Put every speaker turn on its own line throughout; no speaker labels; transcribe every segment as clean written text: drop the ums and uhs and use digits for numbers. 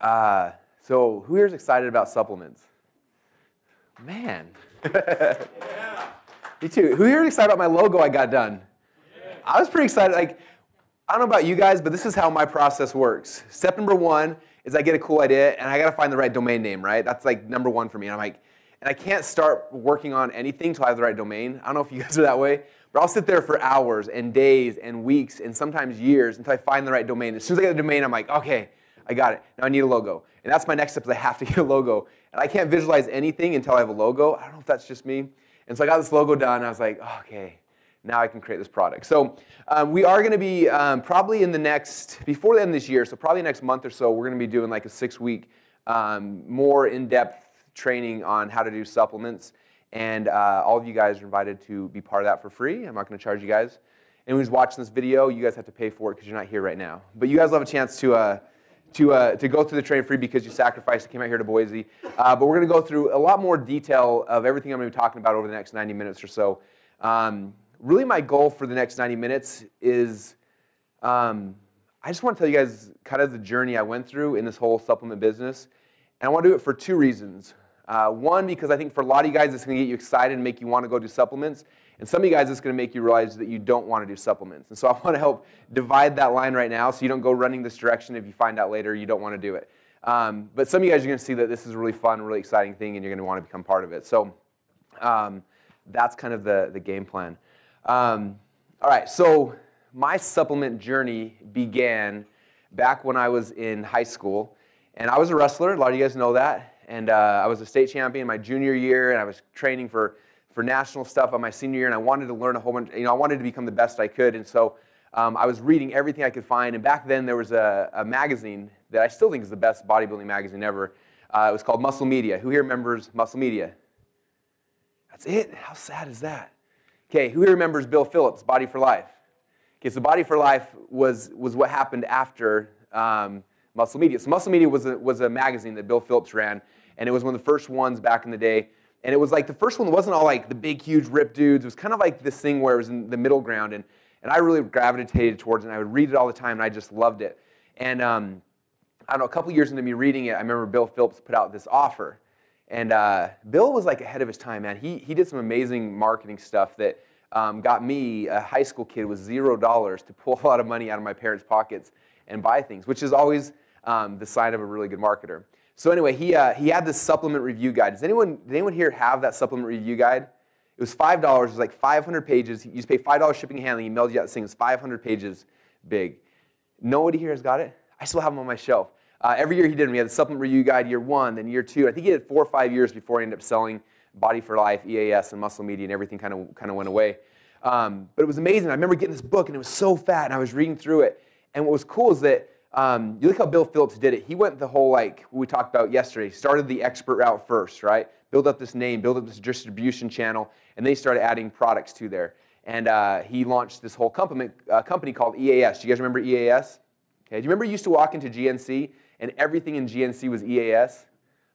So who here is excited about supplements? Man.
Yeah.
Me too. Who here is excited about my logo I got done?
Yeah.
I was pretty excited. Like, I don't know about you guys, but this is how my process works. Step number one is I get a cool idea, and I got to find the right domain name, right? That's like number one for me. And I'm like, and I can't start working on anything until I have the right domain. I don't know if you guys are that way, but I'll sit there for hours and days and weeks and sometimes years until I find the right domain. As soon as I get the domain, I'm like, okay, I got it. Now I need a logo. And that's my next step is I have to get a logo. And I can't visualize anything until I have a logo. I don't know if that's just me. And so I got this logo done, and I was like, oh, okay, now I can create this product. So we are going to be probably in the next, before the end of this year, so probably next month or so, we're going to be doing like a 6-week more in-depth training on how to do supplements. And all of you guys are invited to be part of that for free. I'm not going to charge you guys. Anyone who's watching this video, you guys have to pay for it because you're not here right now. But you guys will have a chance to go through the training free because you sacrificed and came out here to Boise. But we're going to go through a lot more detail of everything I'm going to be talking about over the next 90 minutes or so. Really my goal for the next 90 minutes is I just want to tell you guys kind of the journey I went through in this whole supplement business. And I want to do it for 2 reasons. One, because I think for a lot of you guys, it's going to get you excited and make you want to go do supplements. And some of you guys, it's going to make you realize that you don't want to do supplements. And so I want to help divide that line right now so you don't go running this direction if you find out later you don't want to do it. But some of you guys are going to see that this is a really fun, really exciting thing, and you're going to want to become part of it. So that's kind of the game plan. All right, so my supplement journey began back when I was in high school. And I was a wrestler. A lot of you guys know that. And I was a state champion my junior year, and I was training for national stuff on my senior year, and I wanted to learn a whole bunch. I wanted to become the best I could, and so I was reading everything I could find. And back then, there was a magazine that I still think is the best bodybuilding magazine ever. It was called Muscle Media. Who here remembers Muscle Media? That's it? How sad is that? Okay, who here remembers Bill Phillips' Body for Life? Okay, so Body for Life was what happened after Muscle Media. So Muscle Media was a magazine that Bill Phillips ran, and it was one of the first ones back in the day. And it was like the first one wasn't all like the big, huge, ripped dudes. It was kind of like this thing where it was in the middle ground. And I really gravitated towards it. And I would read it all the time, and I just loved it. And I don't know, a couple years into me reading it, I remember Bill Phillips put out this offer. And Bill was like ahead of his time, man. He did some amazing marketing stuff that got me, a high school kid with $0, to pull a lot of money out of my parents' pockets and buy things, which is always the sign of a really good marketer. So anyway, he had this supplement review guide. Did anyone here have that supplement review guide? It was $5. It was like 500 pages. You just pay $5 shipping and handling. He mailed you out this thing. It was 500 pages big. Nobody here has got it? I still have them on my shelf. Every year he did them. He had the supplement review guide year 1, then year 2. I think he did 4 or 5 years before he ended up selling Body for Life, EAS, and Muscle Media, and everything kind of went away. But it was amazing. I remember getting this book, and it was so fat, and I was reading through it. And what was cool is that you look how Bill Phillips did it. He went the whole, like we talked about yesterday. He started the expert route first, right? Build up this name, build up this distribution channel, and then he started adding products to there. And he launched this whole company called EAS. Do you guys remember EAS? Okay. Do you remember you used to walk into GNC and everything in GNC was EAS?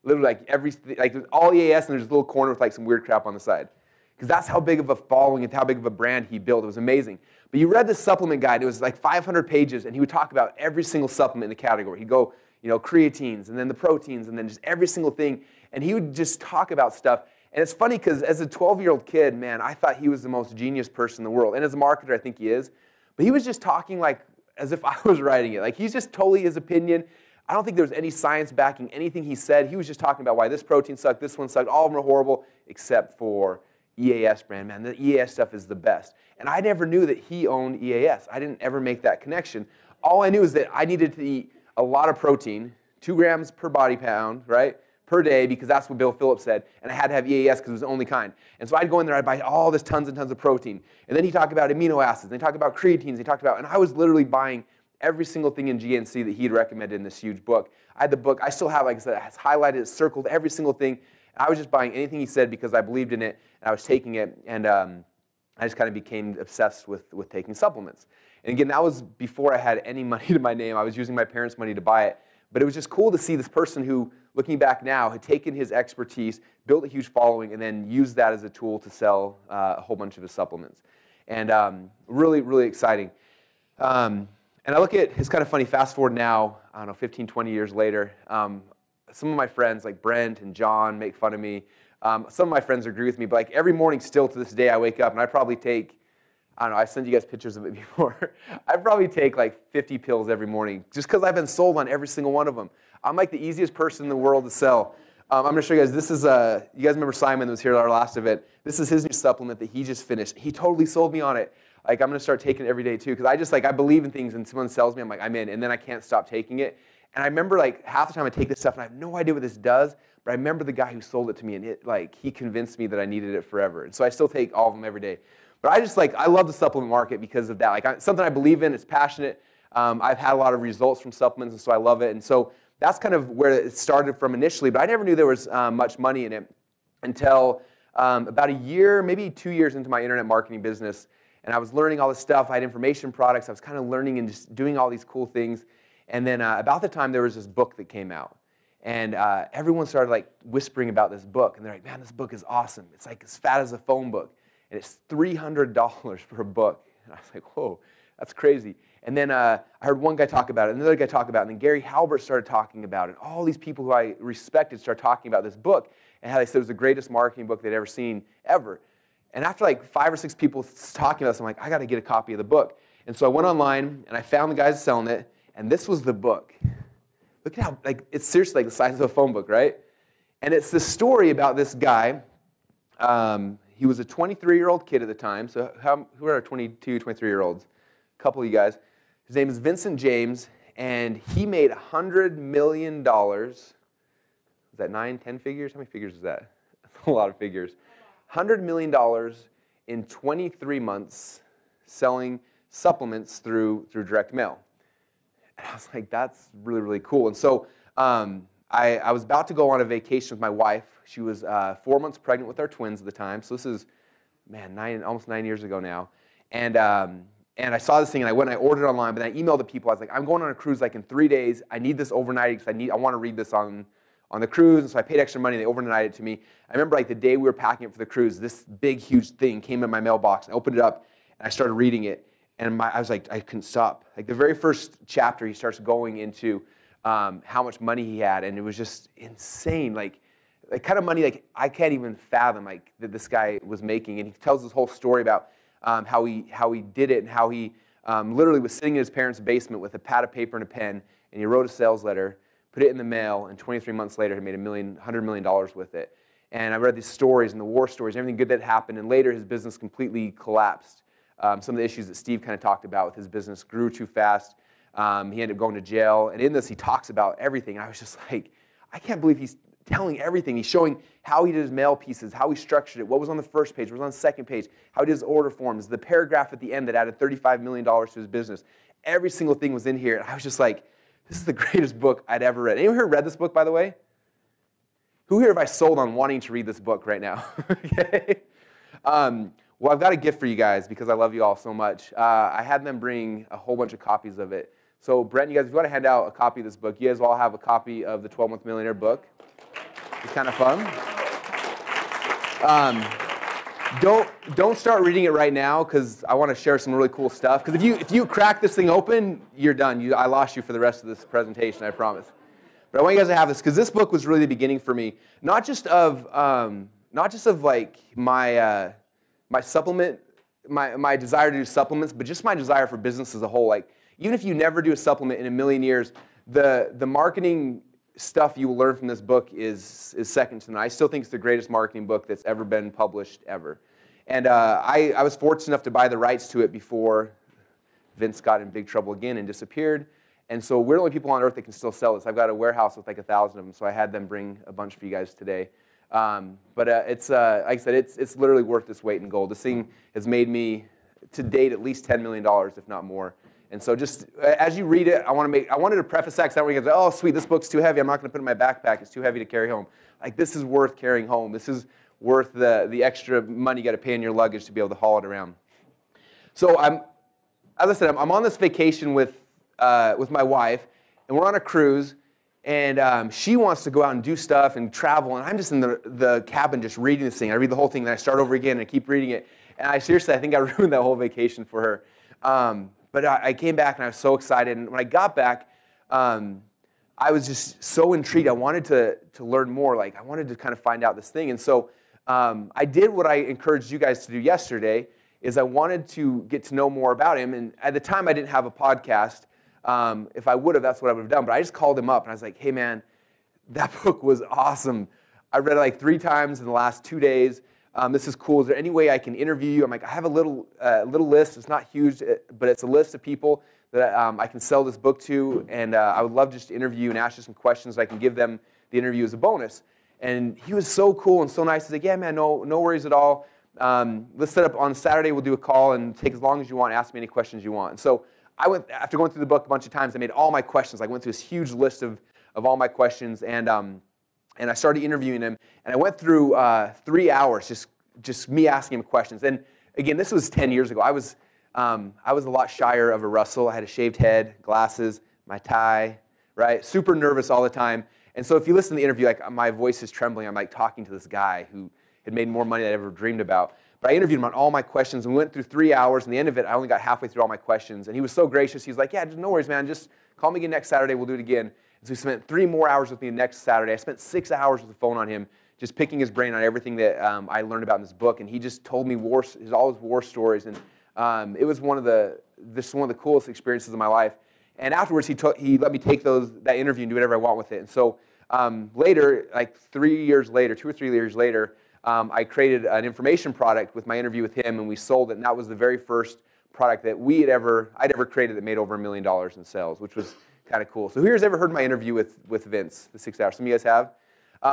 Literally, like it was all EAS, and there's a little corner with like some weird crap on the side. Because that's how big of a following and how big of a brand he built. It was amazing. But you read the supplement guide. It was like 500 pages, and he would talk about every single supplement in the category. He'd go, creatines, and then the proteins, and then just every single thing. And he would just talk about stuff. And it's funny because as a 12-year-old kid, man, I thought he was the most genius person in the world. And as a marketer, I think he is. But he was just talking like as if I was writing it. Like he's just totally his opinion. I don't think there was any science backing anything he said. He was just talking about why this protein sucked, this one sucked. All of them are horrible except for EAS brand, man. The EAS stuff is the best. And I never knew that he owned EAS. I didn't ever make that connection. All I knew is that I needed to eat a lot of protein, 2 grams per body pound, right, per day, because that's what Bill Phillips said. And I had to have EAS because it was the only kind. And so I'd go in there, I'd buy all this tons and tons of protein. And then he talked about amino acids, and he talked about creatines, and I was literally buying every single thing in GNC that he'd recommended in this huge book. I had the book. I still have, like I said, it's highlighted, it's circled, every single thing. I was just buying anything he said because I believed in it, and I was taking it, and I just kind of became obsessed with taking supplements. And again, that was before I had any money to my name. I was using my parents' money to buy it. But it was just cool to see this person who, looking back now, had taken his expertise, built a huge following, and then used that as a tool to sell a whole bunch of his supplements. And really, really exciting. And I look at, it's kind of funny, fast forward now, I don't know, 15, 20 years later, some of my friends like Brent and John make fun of me. Some of my friends agree with me, but like every morning still to this day I wake up and I probably take, I don't know, I sent you guys pictures of it before. I probably take like 50 pills every morning just because I've been sold on every single one of them. I'm like the easiest person in the world to sell. I'm going to show you guys, this is, you guys remember Simon that was here at our last event? This is his new supplement that he just finished. He totally sold me on it. Like I'm going to start taking it every day too because I just like, I believe in things and someone sells me, I'm like, I'm in, and then I can't stop taking it. And I remember like half the time I take this stuff and I have no idea what this does, but I remember the guy who sold it to me and it like, he convinced me that I needed it forever. And so I still take all of them every day. But I just like, I love the supplement market because of that. Like something I believe in, it's passionate. I've had a lot of results from supplements and so I love it. And so that's kind of where it started from initially, but I never knew there was much money in it until about a year, maybe 2 years into my internet marketing business. And I was learning all this stuff. I had information products. I was kind of learning and just doing all these cool things. And then about the time there was this book that came out. And everyone started like whispering about this book. And they're like, man, this book is awesome. It's like as fat as a phone book. And it's $300 for a book. And I was like, whoa, that's crazy. And then I heard one guy talk about it, and another guy talk about it, and then Gary Halbert started talking about it. All these people who I respected started talking about this book, and how they said it was the greatest marketing book they'd ever seen, ever. And after like 5 or 6 people talking about this, I'm like, I got to get a copy of the book. And so I went online, and I found the guys selling it, and this was the book. Look at how, like, it's seriously like the size of a phone book, right? And it's the story about this guy. He was a 23-year-old kid at the time. So who are our 22, 23-year-olds? A couple of you guys. His name is Vincent James, and he made $100 million. Is that 9, 10 figures? How many figures is that? That's a lot of figures. $100 million in 23 months selling supplements through direct mail. And I was like, that's really, really cool. And so I was about to go on a vacation with my wife. She was 4 months pregnant with our twins at the time. So this is, man, almost 9 years ago now. And I saw this thing, and I went and I ordered it online, but then I emailed the people. I was like, I'm going on a cruise like in 3 days. I need this overnight because I want to read this on the cruise. And so I paid extra money, and they overnighted it to me. I remember like the day we were packing it for the cruise, this big, huge thing came in my mailbox. I opened it up, and I started reading it. And I was like, I couldn't stop. Like the very first chapter, he starts going into how much money he had, and it was just insane. Like kind of money like I can't even fathom like that this guy was making. And he tells this whole story about how he did it and how he literally was sitting in his parents' basement with a pad of paper and a pen, and he wrote a sales letter, put it in the mail, and 23 months later he made $100 million with it. And I read these stories and the war stories, everything good that happened, and later his business completely collapsed. Some of the issues that Steve kind of talked about with his business grew too fast. He ended up going to jail, and in this he talks about everything. And I was just like, I can't believe he's telling everything. He's showing how he did his mail pieces, how he structured it, what was on the first page, what was on the second page, how he did his order forms, the paragraph at the end that added $35 million to his business. Every single thing was in here, and I was just like, this is the greatest book I'd ever read. Anyone here read this book, by the way? Who here have I sold on wanting to read this book right now? Okay. Well, I've got a gift for you guys because I love you all so much. I had them bring a whole bunch of copies of it. So, Brent, you guys, if you want to hand out a copy of this book, you guys all have a copy of the 12-Month Millionaire book. It's kind of fun. Don't start reading it right now because I want to share some really cool stuff. Because if you crack this thing open, you're done. I lost you for the rest of this presentation, I promise. But I want you guys to have this because this book was really the beginning for me, not just of like my supplement, my desire to do supplements, but just my desire for business as a whole. Like even if you never do a supplement in a million years, the marketing stuff you will learn from this book is second to none. I still think it's the greatest marketing book that's ever been published ever. And I was fortunate enough to buy the rights to it before Vince got in big trouble again and disappeared. And so we're the only people on earth that can still sell this. I've got a warehouse with like 1,000 of them, so I had them bring a bunch for you guys today. But it's like I said, it's literally worth its weight in gold. This thing has made me, to date, at least $10 million, if not more. And so just as you read it, I wanted to preface that because I don't want you guys to say, oh, sweet, this book's too heavy. I'm not going to put it in my backpack. It's too heavy to carry home. Like this is worth carrying home. This is worth the extra money you got to pay in your luggage to be able to haul it around. So as I said, I'm on this vacation with my wife, and we're on a cruise. And she wants to go out and do stuff and travel, and I'm just in the cabin just reading this thing. I read the whole thing, then I start over again, and I keep reading it. And I think I ruined that whole vacation for her. But I came back, and I was so excited. And when I got back, I was just so intrigued. I wanted to learn more. Like I wanted to kind of find out this thing. And so I did what I encouraged you guys to do yesterday, is I wanted to get to know more about him. And at the time, I didn't have a podcast. If I would have, that's what I would have done. But I just called him up, and I was like, hey, man, that book was awesome. I read it like 3 times in the last 2 days. This is cool. Is there any way I can interview you? I'm like, I have a little list. It's not huge, but it's a list of people that I can sell this book to. And I would love just to interview you and ask you some questions. I can give them the interview as a bonus. And he was so cool and so nice. He's like, yeah, man, no worries at all. Let's set up on Saturday. We'll do a call and take as long as you want. Ask me any questions you want. And so I went, after going through the book a bunch of times, I made all my questions. I went through this huge list of all my questions, and I started interviewing him. And I went through 3 hours just me asking him questions. And again, this was 10 years ago. I was a lot shyer of a Russell. I had a shaved head, glasses, my tie, right? Super nervous all the time. And so if you listen to the interview, like my voice is trembling. I'm like talking to this guy who had made more money than I ever dreamed about. But I interviewed him on all my questions, and we went through 3 hours. And the end of it, I only got halfway through all my questions. And he was so gracious. He was like, yeah, no worries, man. Just call me again next Saturday. We'll do it again. And so he spent 3 more hours with me next Saturday. I spent 6 hours with the phone on him, just picking his brain on everything that I learned about in this book. And he just told me all his war stories. And it was one of the coolest experiences of my life. And afterwards, he let me take that interview and do whatever I want with it. And so later, like 3 years later, 2 or 3 years later, I created an information product with my interview with him, and we sold it. And that was the very first product that I'd ever created that made over $1 million in sales, which was kind of cool. So who here's ever heard my interview with Vince, the 6 hours? Some of you guys have.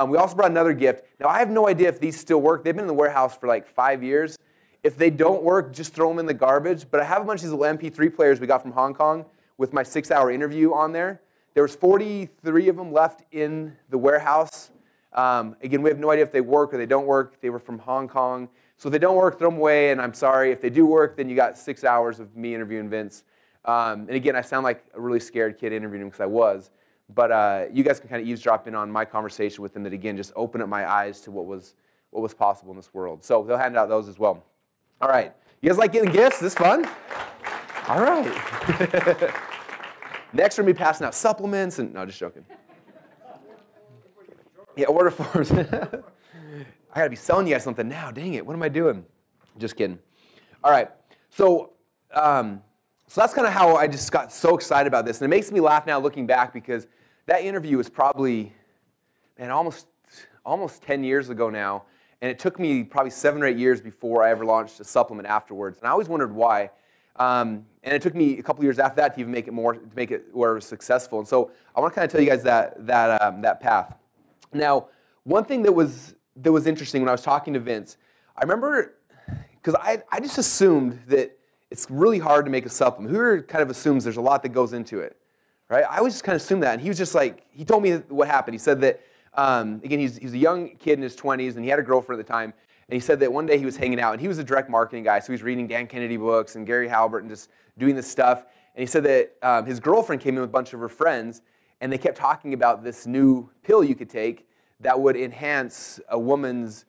We also brought another gift. Now, I have no idea if these still work. They've been in the warehouse for like 5 years. If they don't work, just throw them in the garbage. But I have a bunch of these little MP3 players we got from Hong Kong with my 6-hour interview on there. There was 43 of them left in the warehouse. Again, we have no idea if they work or they don't work. They were from Hong Kong. So if they don't work, throw them away, and I'm sorry. If they do work, then you got 6 hours of me interviewing Vince. And again, I sound like a really scared kid interviewing him because I was. But you guys can kind of eavesdrop in on my conversation with him that, again, just opened up my eyes to what was possible in this world. So they'll hand out those as well. All right. You guys like getting gifts? Is this fun? All right. Next, we're going to be passing out supplements. No, just joking. Yeah, order forms. I got to be selling you guys something now. Dang it. What am I doing? Just kidding. All right. So that's kind of how I just got so excited about this. And it makes me laugh now looking back because that interview was probably, man, almost 10 years ago now. And it took me probably 7 or 8 years before I ever launched a supplement afterwards. And I always wondered why. And it took me a couple years after that to even make it where it was successful. And so I want to kind of tell you guys that path. Now, one thing that was interesting when I was talking to Vince, I remember, because I just assumed that it's really hard to make a supplement. Who kind of assumes there's a lot that goes into it, right? I always just kind of assumed that. And he was just like, he told me what happened. He said that, again, he's a young kid in his 20s, and he had a girlfriend at the time. And he said that one day he was hanging out, and he was a direct marketing guy, so he was reading Dan Kennedy books and Gary Halbert and just doing this stuff. And he said that his girlfriend came in with a bunch of her friends, and they kept talking about this new pill you could take that would enhance a woman's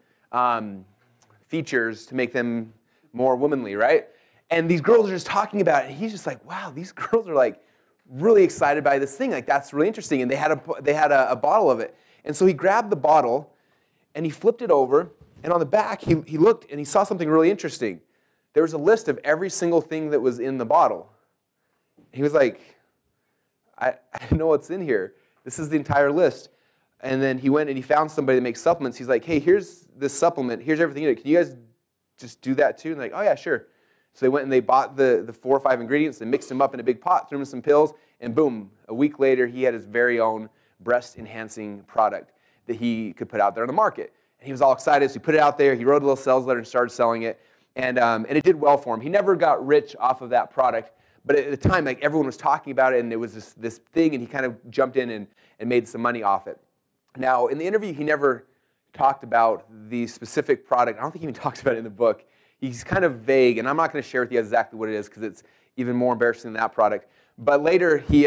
features to make them more womanly, right? And these girls are just talking about it, and he's just like, wow, these girls are like really excited by this thing. Like, that's really interesting. And they had a bottle of it. And so he grabbed the bottle, and he flipped it over, and on the back, he looked, and he saw something really interesting. There was a list of every single thing that was in the bottle. He was like, I know what's in here. This is the entire list. And then he went and he found somebody that makes supplements. He's like, hey, here's this supplement. Here's everything in it. Can you guys just do that too? And they're like, oh, yeah, sure. So they went and they bought the 4 or 5 ingredients. They mixed them up in a big pot, threw them in some pills, and boom, a week later, he had his very own breast-enhancing product that he could put out there on the market. And he was all excited, so he put it out there. He wrote a little sales letter and started selling it. And it did well for him. He never got rich off of that product. But at the time, like, everyone was talking about it, and it was this thing, and he kind of jumped in and made some money off it. Now, in the interview, he never talked about the specific product. I don't think he even talks about it in the book. He's kind of vague, and I'm not going to share with you exactly what it is because it's even more embarrassing than that product. But later, he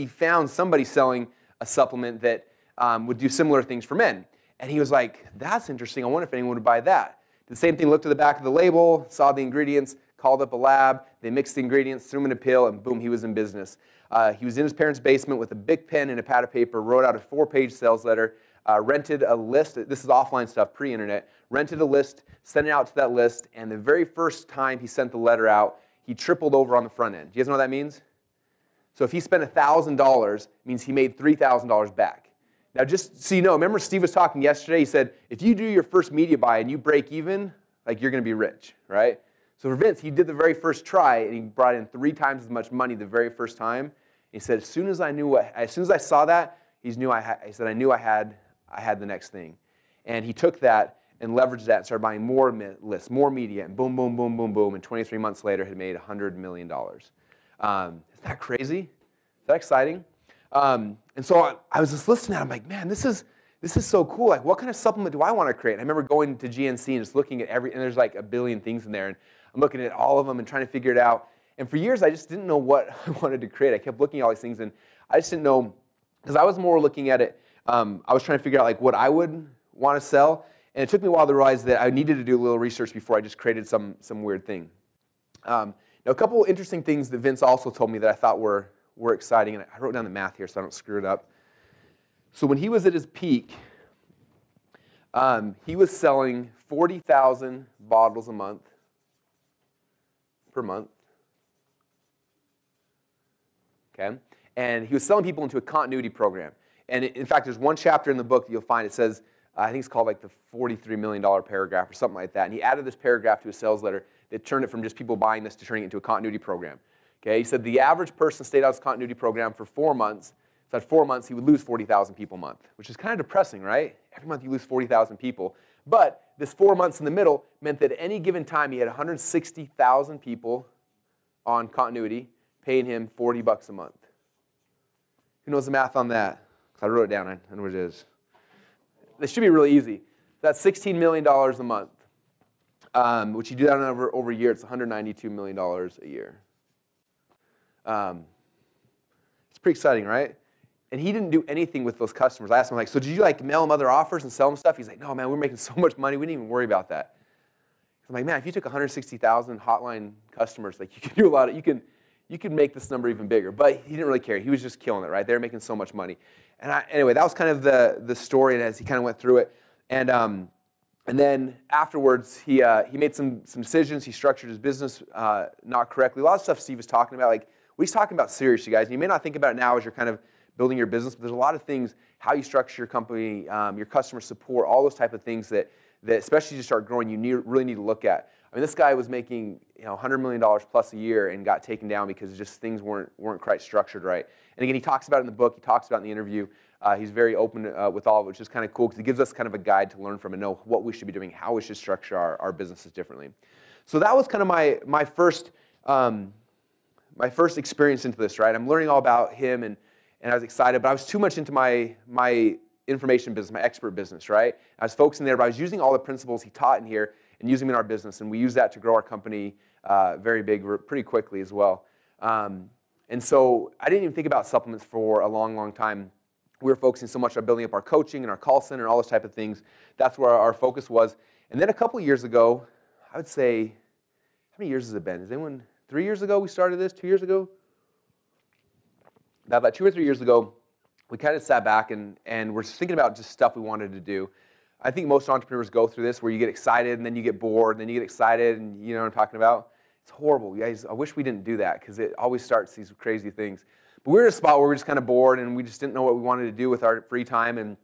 found somebody selling a supplement that would do similar things for men. And he was like, that's interesting. I wonder if anyone would buy that. The same thing, looked at the back of the label, saw the ingredients, called up a lab, they mixed the ingredients, threw them in a pill, and boom, he was in business. He was in his parents' basement with a big pen and a pad of paper, wrote out a 4-page sales letter, rented a list. This is offline stuff, pre-internet. Rented a list, sent it out to that list, and the very first time he sent the letter out, he tripled over on the front end. Do you guys know what that means? So if he spent $1,000, it means he made $3,000 back. Now, just so you know, remember Steve was talking yesterday, he said, if you do your first media buy and you break even, like you're going to be rich, right? So for Vince, he did the very first try, and he brought in 3 times as much money the very first time. He said, as soon as I saw that, he said, I knew I had the next thing. And he took that and leveraged that and started buying more lists, more media, and boom, boom, boom, boom, boom, and 23 months later had made $100 million. Isn't that crazy? Is that exciting? And so I was just listening, and I'm like, man, this is so cool. Like, what kind of supplement do I want to create? And I remember going to GNC and just looking at and there's like a billion things in there, and I'm looking at all of them and trying to figure it out. And for years, I just didn't know what I wanted to create. I kept looking at all these things, and I just didn't know, because I was more looking at it, I was trying to figure out like what I would want to sell, and it took me a while to realize that I needed to do a little research before I just created some weird thing. Now, a couple interesting things that Vince also told me that I thought were exciting, and I wrote down the math here so I don't screw it up. So when he was at his peak, he was selling 40,000 bottles a month, per month. Okay? And he was selling people into a continuity program. And in fact, there's one chapter in the book that you'll find, it says, I think it's called like the $43 million paragraph or something like that. And he added this paragraph to his sales letter that turned it from just people buying this to turning it into a continuity program. Okay? He said the average person stayed on this continuity program for 4 months. So at 4 months, he would lose 40,000 people a month, which is kind of depressing, right? Every month you lose 40,000 people. But this 4 months in the middle meant that at any given time, he had 160,000 people on continuity paying him $40 a month. Who knows the math on that? I wrote it down. I know what it is. This should be really easy. That's $16 million a month, which you do that over a year. It's $192 million a year. It's pretty exciting, right? And he didn't do anything with those customers. I asked him, like, so did you like mail them other offers and sell them stuff? He's like, no, man, we're making so much money, we didn't even worry about that. I'm like, man, if you took 160,000 hotline customers, like you could do a lot of, you could make this number even bigger. But he didn't really care. He was just killing it, right? They were making so much money. And anyway, that was kind of the story, and as he kind of went through it. And then afterwards, he made some decisions. He structured his business not correctly. A lot of stuff Steve was talking about, like what he's talking about serious, you guys. And you may not think about it now as you're kind of building your business, but there's a lot of things, how you structure your company, your customer support, all those type of things that especially as you start growing, you really need to look at. I mean, this guy was making $100 million plus a year and got taken down because just things weren't quite structured right. And again, he talks about it in the book. He talks about it in the interview. He's very open with all of it, which is kind of cool because he gives us kind of a guide to learn from and know what we should be doing, how we should structure our businesses differently. So that was kind of my first experience into this, right? I'm learning all about him, and I was excited, but I was too much into my information business, my expert business, right? I was focusing there, but I was using all the principles he taught in here and using them in our business, and we use that to grow our company very big, pretty quickly as well. And so I didn't even think about supplements for a long, long time. We were focusing so much on building up our coaching and our call center and all those type of things. That's where our focus was. And then a couple years ago, I would say, how many years has it been? Is anyone, 3 years ago we started this, 2 years ago? About 2 or 3 years ago, we kind of sat back and we're thinking about just stuff we wanted to do. I think most entrepreneurs go through this where you get excited and then you get bored and then you get excited, and you know what I'm talking about? It's horrible. You guys, I wish we didn't do that because it always starts these crazy things. But we were at a spot where we were just kind of bored and we just didn't know what we wanted to do with our free time, and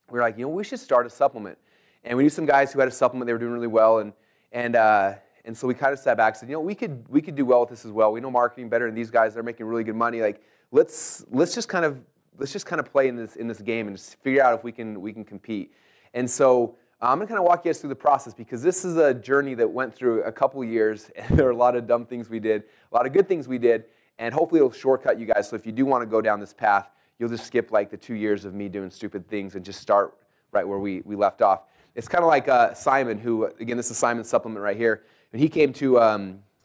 we were like, we should start a supplement. And we knew some guys who had a supplement, they were doing really well, and so we kind of sat back and said, we could do well with this as well. We know marketing better than these guys. They're making really good money. Like let's just kind of play in this game and just figure out if we can compete. And so I'm going to kind of walk you guys through the process because this is a journey that went through a couple years, and there were a lot of dumb things we did, a lot of good things we did, and hopefully it'll shortcut you guys. So if you do want to go down this path, you'll just skip like the 2 years of me doing stupid things and just start right where we left off. It's kind of like Simon, who, again, this is Simon's supplement right here. And he came to,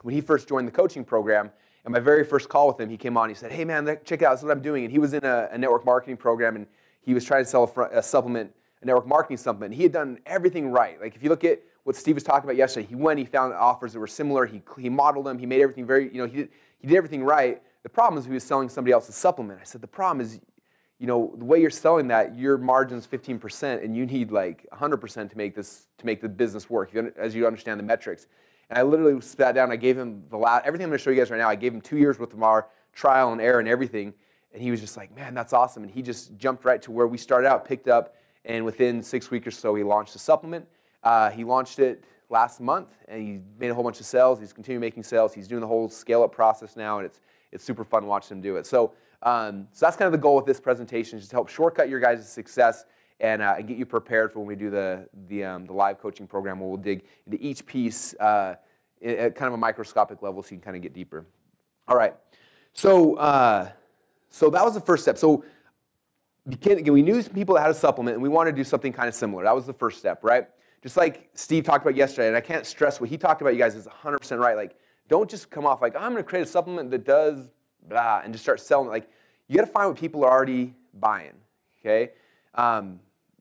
when he first joined the coaching program, and my very first call with him, he came on, he said, hey man, check it out, this is what I'm doing. And he was in a network marketing program, and he was trying to sell a supplement, a network marketing supplement. He had done everything right. Like if you look at what Steve was talking about yesterday. He went, he found offers that were similar. He modeled them. He made everything very, he did everything right. The problem is he was selling somebody else's supplement. I said, the problem is, the way you're selling that, your margin's 15%, and you need like 100% to make the business work, as you understand the metrics. And I literally sat down. I gave him everything I'm going to show you guys right now. I gave him 2 years worth of our trial and error and everything. And he was just like, man, that's awesome. And he just jumped right to where we started out, picked up, and within 6 weeks or so, he launched the supplement. He launched it last month, and he made a whole bunch of sales. He's continuing making sales. He's doing the whole scale-up process now, and it's super fun watching him do it. So that's kind of the goal with this presentation, is just to help shortcut your guys' success and get you prepared for when we do the live coaching program, where we'll dig into each piece at kind of a microscopic level so you can kind of get deeper. All right. So that was the first step. So again, we knew some people that had a supplement, and we wanted to do something kind of similar. That was the first step, right? Just like Steve talked about yesterday, and I can't stress what he talked about, you guys, is 100% right. Like, don't just come off like, I'm going to create a supplement that does blah, and just start selling it. Like, you got to find what people are already buying, okay?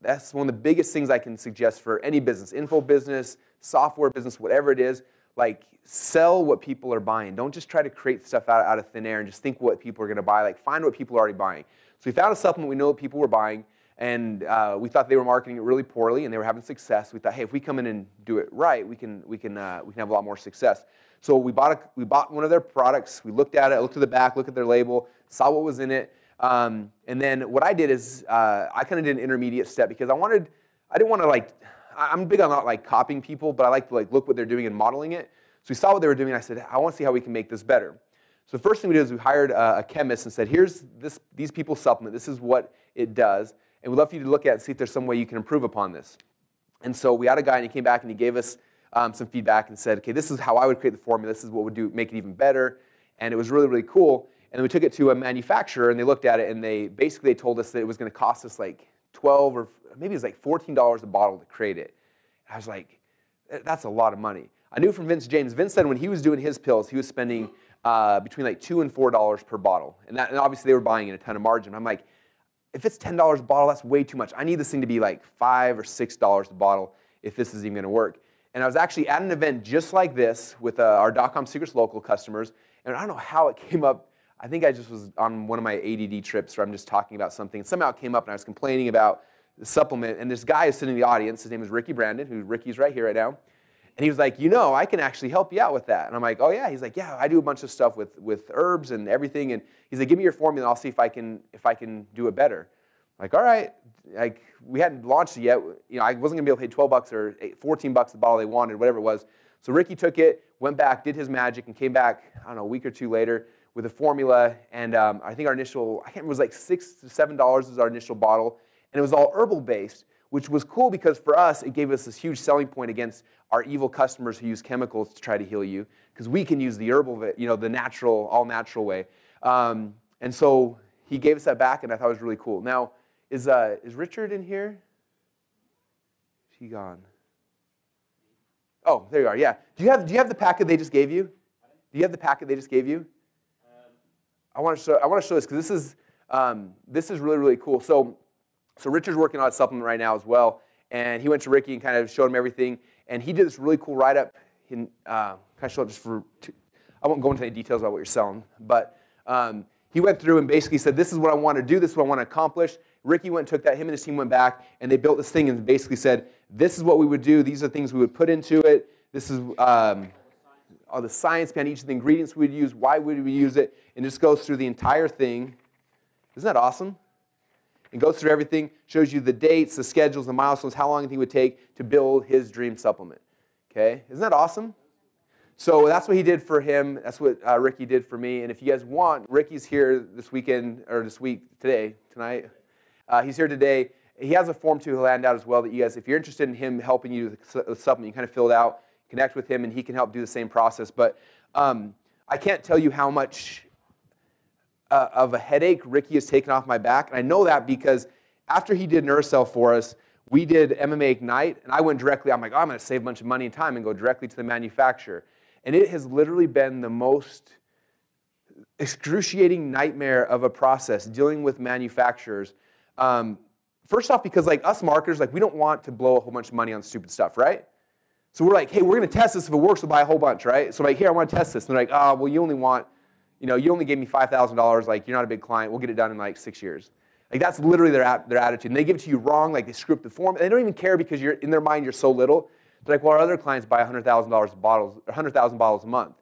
That's one of the biggest things I can suggest for any business, info business, software business, whatever it is. Like, sell what people are buying. Don't just try to create stuff out of thin air and just think what people are going to buy. Like, find what people are already buying. So we found a supplement we know what people were buying, and we thought they were marketing it really poorly, and they were having success. We thought, hey, if we come in and do it right, we can have a lot more success. So we bought one of their products. We looked at it, looked at the back, looked at their label, saw what was in it, and then what I did is I kind of did an intermediate step, because I didn't want to like. I'm big on not like copying people, but I like to like look what they're doing and modeling it. So we saw what they were doing, and I said, I want to see how we can make this better. So the first thing we did is we hired a chemist and said, here's these people's supplement. This is what it does, and we'd love for you to look at it and see if there's some way you can improve upon this. And so we had a guy, and he came back and he gave us some feedback and said, okay, this is how I would create the formula. This is what would make it even better. And it was really, really cool. And then we took it to a manufacturer, and they looked at it, and they told us that it was going to cost us like $12 or maybe it was like $14 a bottle to create it. And I was like, that's a lot of money. I knew from Vince James. Vince said when he was doing his pills, he was spending between like $2 and $4 per bottle. And obviously they were buying in a ton of margin. I'm like, if it's $10 a bottle, that's way too much. I need this thing to be like $5 or $6 a bottle if this is even going to work. And I was actually at an event just like this with our .com Secrets Local customers. And I don't know how it came up. I think I just was on one of my ADD trips where I'm just talking about something. And somehow it came up, and I was complaining about the supplement. And this guy is sitting in the audience. His name is Ricky Brandon, Ricky's right here right now. And he was like, I can actually help you out with that. And I'm like, oh, yeah. He's like, yeah, I do a bunch of stuff with herbs and everything. And he's like, give me your formula, and I'll see if I can do it better. I'm like, all right. Like, we hadn't launched it yet. I wasn't going to be able to pay $12 or $14 a bottle they wanted, whatever it was. So Ricky took it, went back, did his magic, and came back, I don't know, a week or two later with a formula. And I think our initial, I can't remember, it was like $6 to $7 was our initial bottle. And it was all herbal-based, which was cool because for us, it gave us this huge selling point against our evil customers who use chemicals to try to heal you, because we can use the herbal, the natural, all-natural way. And so he gave us that back, and I thought it was really cool. Now, is Richard in here? Is he gone? Oh, there you are. Yeah. Do you have the packet they just gave you? Do you have the packet they just gave you? I want to show this because this is really, really cool. So Richard's working on a supplement right now as well, and he went to Ricky and kind of showed him everything, and he did this really cool write-up. Kind of show it just I won't go into any details about what you're selling, but he went through and basically said, this is what I want to do, this is what I want to accomplish. Ricky went and took that, him and his team went back, and they built this thing and basically said, this is what we would do, these are things we would put into it, this is all the science behind each of the ingredients we would use, why would we use it, and just goes through the entire thing. Isn't that awesome? It goes through everything, shows you the dates, the schedules, the milestones, how long he would take to build his dream supplement. Okay? Isn't that awesome? So that's what he did for him. That's what Ricky did for me. And if you guys want, Ricky's here this weekend, or tonight. He's here today. He has a form too he'll hand out as well that you guys, if you're interested in him helping you with the supplement, you kind of fill it out, connect with him, and he can help do the same process. But I can't tell you how much of a headache Ricky has taken off my back. And I know that because after he did Neurocell for us, we did MMA Ignite, and I went directly, I'm like, I'm going to save a bunch of money and time and go directly to the manufacturer. And it has literally been the most excruciating nightmare of a process dealing with manufacturers. First off, because like us marketers, like we don't want to blow a whole bunch of money on stupid stuff, right? So we're like, hey, we're going to test this. If it works, we'll buy a whole bunch, right? So I'm like, here, I want to test this. And they're like, oh, well, you only gave me $5,000. Like, you're not a big client. We'll get it done in like 6 years. Like, that's literally their attitude. And they give it to you wrong. Like, they screw up the form. And they don't even care because in their mind, you're so little. They're like, well, our other clients buy $100,000 bottles, or 100,000 bottles a month.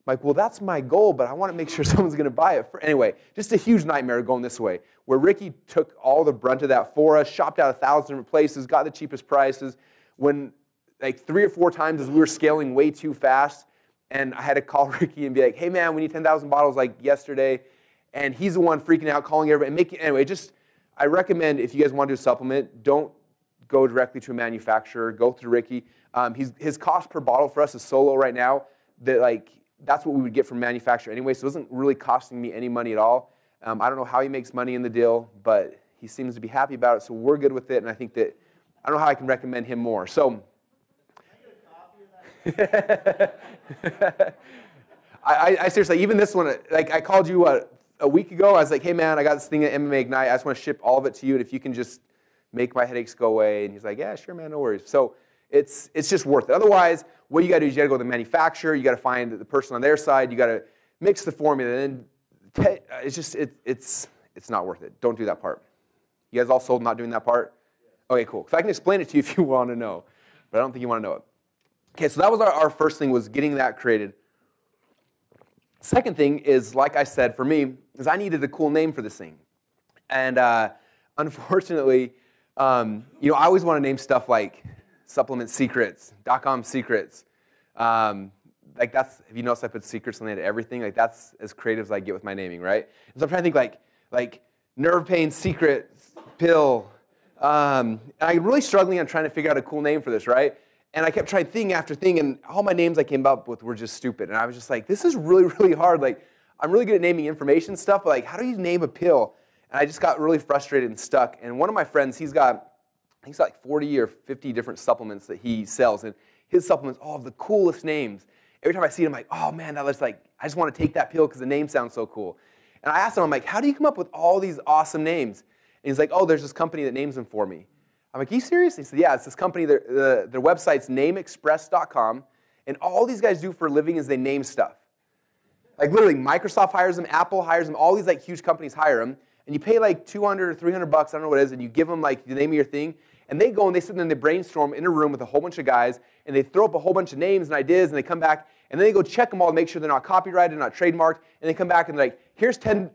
I'm like, well, that's my goal, but I want to make sure someone's going to buy it. Anyway, just a huge nightmare going this way, where Ricky took all the brunt of that for us, shopped out 1,000 different places, got the cheapest prices. When like 3 or 4 times as we were scaling way too fast, and I had to call Ricky and be like, hey, man, we need 10,000 bottles like yesterday. And he's the one freaking out, calling everybody. Anyway, I recommend if you guys want to do a supplement, don't go directly to a manufacturer. Go through Ricky. His cost per bottle for us is so low right now that that's what we would get from manufacturer anyway, so it wasn't really costing me any money at all. I don't know how he makes money in the deal, but he seems to be happy about it, so we're good with it, and I think that, I don't know how I can recommend him more. So, I seriously, even this one, like I called you a week ago, I was like, hey man, I got this thing at MMA Ignite, I just want to ship all of it to you, and if you can just make my headaches go away, and he's like, yeah, sure man, no worries. So, it's just worth it. Otherwise, what you got to do is you got to go to the manufacturer. You got to find the person on their side. You got to mix the formula. And then it's not worth it. Don't do that part. You guys all sold not doing that part? Okay, cool. So I can explain it to you if you want to know, but I don't think you want to know it. Okay, so that was our first thing, was getting that created. Second thing is, like I said, for me, is I needed a cool name for this thing, and unfortunately, I always want to name stuff like Supplement Secrets, .com Secrets. Like that's, if you notice I put secrets on the end of everything, like that's as creative as I get with my naming, right? And so I'm trying to think like nerve pain secrets, pill. And I'm really struggling on trying to figure out a cool name for this, right? And I kept trying thing after thing, and all my names I came up with were just stupid. And I was just like, this is really, really hard. Like, I'm really good at naming information stuff, but like, how do you name a pill? And I just got really frustrated and stuck. And one of my friends, he's got like 40 or 50 different supplements that he sells, and his supplements all have the coolest names. Every time I see it, I'm like, oh man, I just want to take that pill because the name sounds so cool. And I asked him, I'm like, how do you come up with all these awesome names? And he's like, oh, there's this company that names them for me. I'm like, are you serious? He said, yeah, it's this company, their website's nameexpress.com, and all these guys do for a living is they name stuff. Like literally, Microsoft hires them, Apple hires them, all these like huge companies hire them, and you pay like $200 or $300, I don't know what it is, and you give them like the name of your thing, and they go and they sit there and they brainstorm in a room with a whole bunch of guys, and they throw up a whole bunch of names and ideas, and they come back, and then they go check them all to make sure they're not copyrighted, not trademarked, and they come back and they're like, here's 10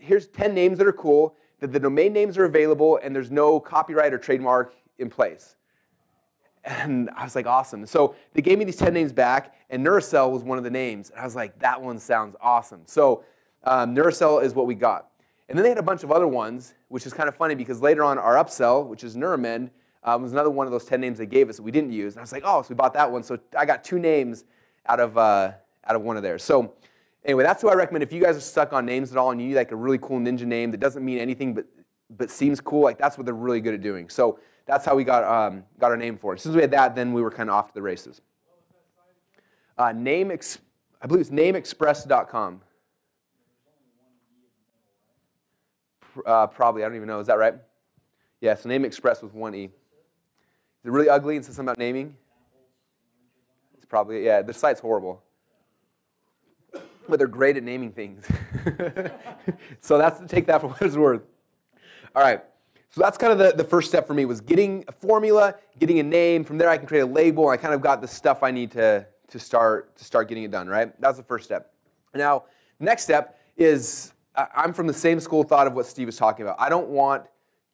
names that are cool, that the domain names are available, and there's no copyright or trademark in place. And I was like, awesome. So they gave me these 10 names back, and Neurocell was one of the names. And I was like, that one sounds awesome. So Neurocell is what we got. And then they had a bunch of other ones, which is kind of funny because later on our upsell, which is Neuromend, was another one of those 10 names they gave us that we didn't use. And I was like, oh, so we bought that one. So I got 2 names out of one of theirs. So anyway, that's who I recommend. If you guys are stuck on names at all and you need like a really cool ninja name that doesn't mean anything but seems cool, like that's what they're really good at doing. So that's how we got our name for it. As soon as we had that, then we were kind of off to the races. I believe it's nameexpress.com. Probably, I don't even know. Is that right? Yeah, so Name Express with 1 E. Is it really ugly and says something about naming? It's probably, yeah, the site's horrible. But they're great at naming things. So take that for what it's worth. All right. So that's kind of the first step for me, was getting a formula, getting a name. From there, I can create a label, and I kind of got the stuff I need to start getting it done, right? That's the first step. Now, the next step is, I'm from the same school of thought of what Steve was talking about. I don't want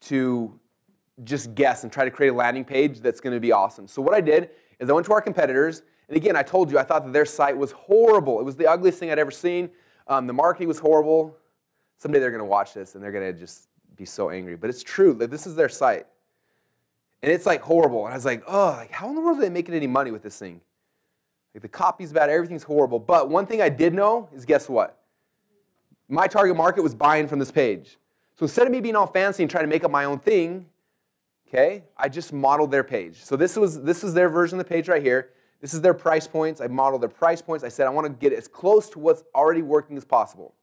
to just guess and try to create a landing page that's going to be awesome. So what I did is I went to our competitors, and again, I told you, I thought that their site was horrible. It was the ugliest thing I'd ever seen. The marketing was horrible. Someday they're going to watch this, and they're going to just be so angry. But it's true. Like, this is their site. And it's like horrible. And I was like, oh, like, how in the world are they making any money with this thing? Like, the copy's bad. Everything's horrible. But one thing I did know is, guess what? My target market was buying from this page. So instead of me being all fancy and trying to make up my own thing, okay, I just modeled their page. So this is their version of the page right here. This is their price points. I modeled their price points. I said I want to get as close to what's already working as possible.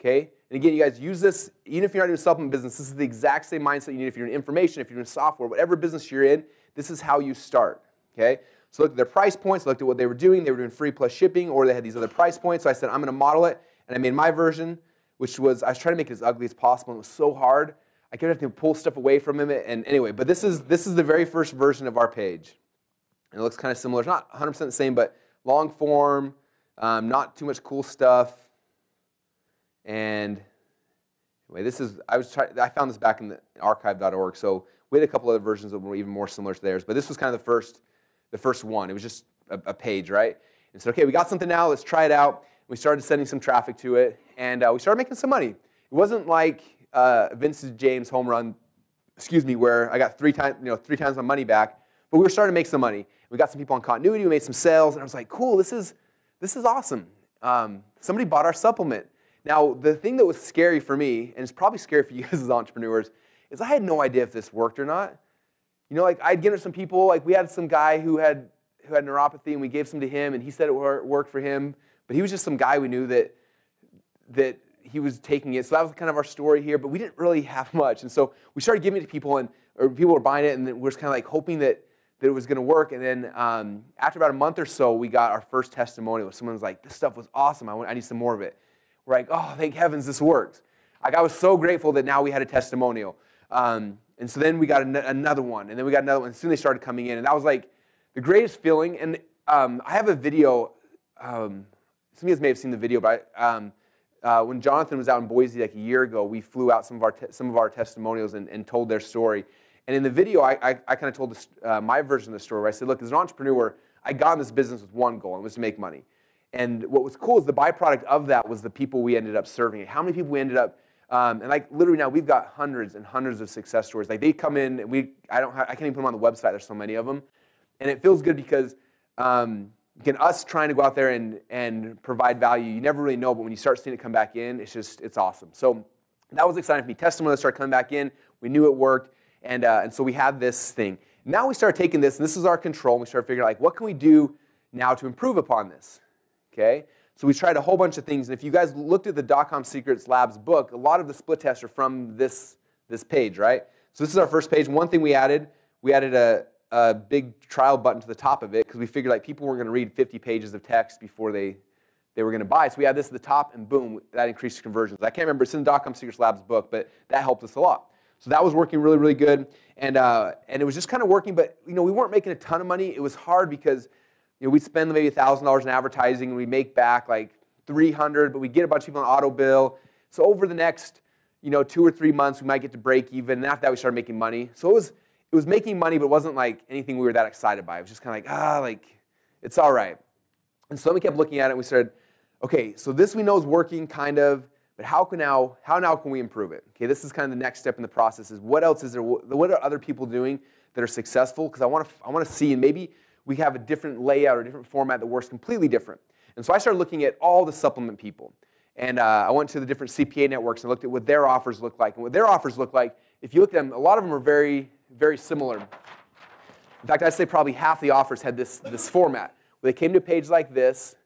Okay? And again, you guys use this, even if you're not doing a supplement business, this is the exact same mindset you need if you're in information, if you're in software, whatever business you're in, this is how you start. Okay? So I looked at their price points, looked at what they were doing. They were doing free plus shipping, or they had these other price points. So I said, I'm going to model it. And I made my version, which was, I was trying to make it as ugly as possible. And it was so hard. I kept having to pull stuff away from it. And anyway, but this is the very first version of our page. And it looks kind of similar. It's not 100% the same, but long form, not too much cool stuff. And anyway, I found this back in the archive.org. So we had a couple other versions that were even more similar to theirs. But this was kind of the first one. It was just a page, right? And so, okay, we got something now. Let's try it out. We started sending some traffic to it, and we started making some money. It wasn't like Vince James home run, where I got three times my money back. But we were starting to make some money. We got some people on continuity. We made some sales, and I was like, cool, this is awesome. Somebody bought our supplement. Now, the thing that was scary for me, and it's probably scary for you guys as entrepreneurs, is I had no idea if this worked or not. You know, like I'd get to some people, like we had some guy who had neuropathy, and we gave some to him, and he said it worked for him. But he was just some guy we knew that he was taking it. So that was kind of our story here, but we didn't really have much. And so we started giving it to people, or people were buying it, and then we were just kind of like hoping that it was going to work. And then after about a month or so, we got our first testimonial. Someone was like, this stuff was awesome. I need some more of it. We're like, oh, thank heavens this works. Like I was so grateful that now we had a testimonial. And so then we got another one, and then we got another one. And soon they started coming in, and that was like the greatest feeling. And I have a video. Some of you guys may have seen the video, but when Jonathan was out in Boise like a year ago, we flew out some of our testimonials and told their story. And in the video, I kind of told my version of the story where I said, look, as an entrepreneur, I got in this business with one goal, and it was to make money. And what was cool is the byproduct of that was the people we ended up serving. How many people we ended up, and like literally now we've got hundreds and hundreds of success stories. Like they come in, and I can't even put them on the website. There's so many of them, and it feels good because again, us trying to go out there and provide value, you never really know, but when you start seeing it come back in, it's awesome. So that was exciting for me. Testimonials started coming back in. We knew it worked, and so we had this thing. Now we started taking this, and this is our control, and we started figuring out, like, what can we do now to improve upon this? Okay? So we tried a whole bunch of things, and if you guys looked at the .com Secrets Labs book, a lot of the split tests are from this page, right? So this is our first page. One thing we added a big trial button to the top of it because we figured like people weren't going to read 50 pages of text before they were going to buy. So we had this at the top, and boom, that increased conversions. I can't remember, it's in the .com Secrets Labs book, but that helped us a lot. So that was working really, really good, and it was just kind of working, but we weren't making a ton of money. It was hard because we'd spend maybe $1,000 in advertising, and we'd make back like $300, but we'd get a bunch of people on auto bill. So over the next 2 or 3 months, we might get to break even, and after that, we started making money. So it was making money, but it wasn't like anything we were that excited by. It was just kind of like, it's all right. And so then we kept looking at it, and we started, okay, so this we know is working kind of, but how now can we improve it? Okay, this is kind of the next step in the process is what else is there, what are other people doing that are successful? Because I want to see, and maybe we have a different layout or a different format that works completely different. And so I started looking at all the supplement people. And I went to the different CPA networks and looked at what their offers look like. And what their offers look like, if you look at them, a lot of them are very, very similar. In fact, I'd say probably half the offers had this format, where they came to a page like this,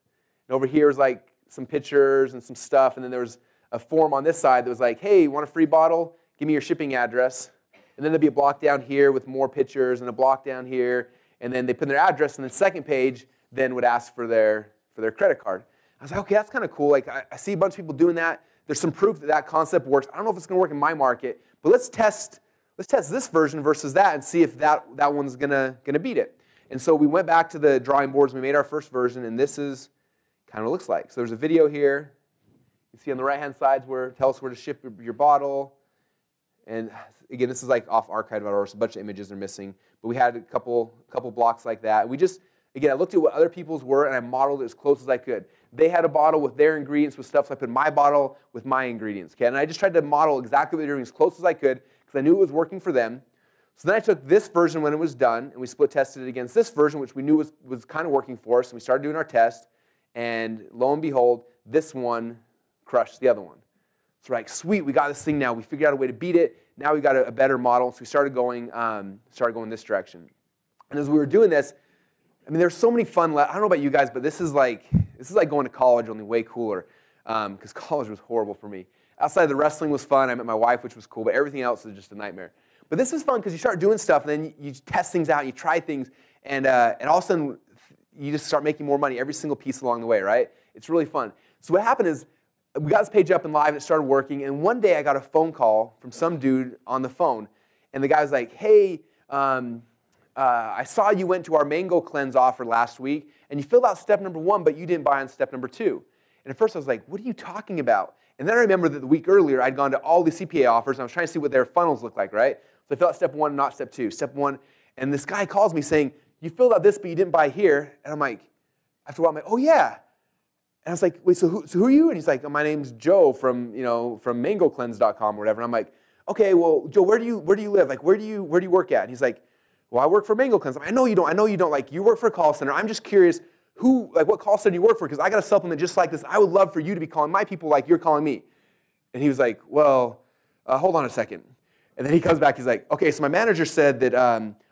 and over here was like some pictures and some stuff, and then there was a form on this side that was like, hey, you want a free bottle? Give me your shipping address. And then there'd be a block down here with more pictures and a block down here, and then they put in their address, and the second page then would ask for their credit card. I was like, okay, that's kind of cool. Like, I see a bunch of people doing that. There's some proof that concept works. I don't know if it's going to work in my market, but let's test this version versus that and see if that one's gonna beat it. And so we went back to the drawing boards. We made our first version, and this is kind of what it looks like. So there's a video here. You see on the right-hand side where it tells us where to ship your bottle. And again, this is like off archive.org, so a bunch of images are missing. But we had a couple blocks like that. And we just, again, I looked at what other people's were, and I modeled it as close as I could. They had a bottle with their ingredients with stuff, so I put my bottle with my ingredients. Okay? And I just tried to model exactly what they're doing as close as I could because I knew it was working for them. So then I took this version when it was done, and we split tested it against this version, which we knew was kind of working for us. And we started doing our test, and lo and behold, this one crushed the other one. So we're like, sweet, we got this thing now. We figured out a way to beat it. Now we got a better model. So we started going this direction. And as we were doing this, I mean, there's so many fun. I don't know about you guys, but this is like going to college, only way cooler. Because college was horrible for me. Outside the wrestling was fun. I met my wife, which was cool, but everything else was just a nightmare. But this is fun because you start doing stuff, and then you test things out, and you try things, And all of a sudden, you just start making more money every single piece along the way, right? It's really fun. So what happened is, we got this page up and live, and it started working, and one day I got a phone call from some dude on the phone, and the guy was like, hey, I saw you went to our mango cleanse offer last week, and you filled out step number 1, but you didn't buy on step number 2. And at first I was like, what are you talking about? And then I remember that the week earlier, I'd gone to all the CPA offers, and I was trying to see what their funnels looked like, right? So I filled out step 1, not step 2. Step 1, and this guy calls me saying, you filled out this, but you didn't buy here. And I'm like, after a while, I'm like, oh yeah. And I was like, wait, so who are you? And he's like, oh, my name's Joe from mangocleanse.com or whatever. And I'm like, okay, well, Joe, where do you live? Like, where do you work at? And he's like, well, I work for Mango Cleanse. I'm like, I know you don't. Like, you work for a call center. I'm just curious, what call center do you work for? Because I got a supplement just like this. I would love for you to be calling my people like you're calling me. And he was like, well, hold on a second. And then he comes back. He's like, okay, so my manager said that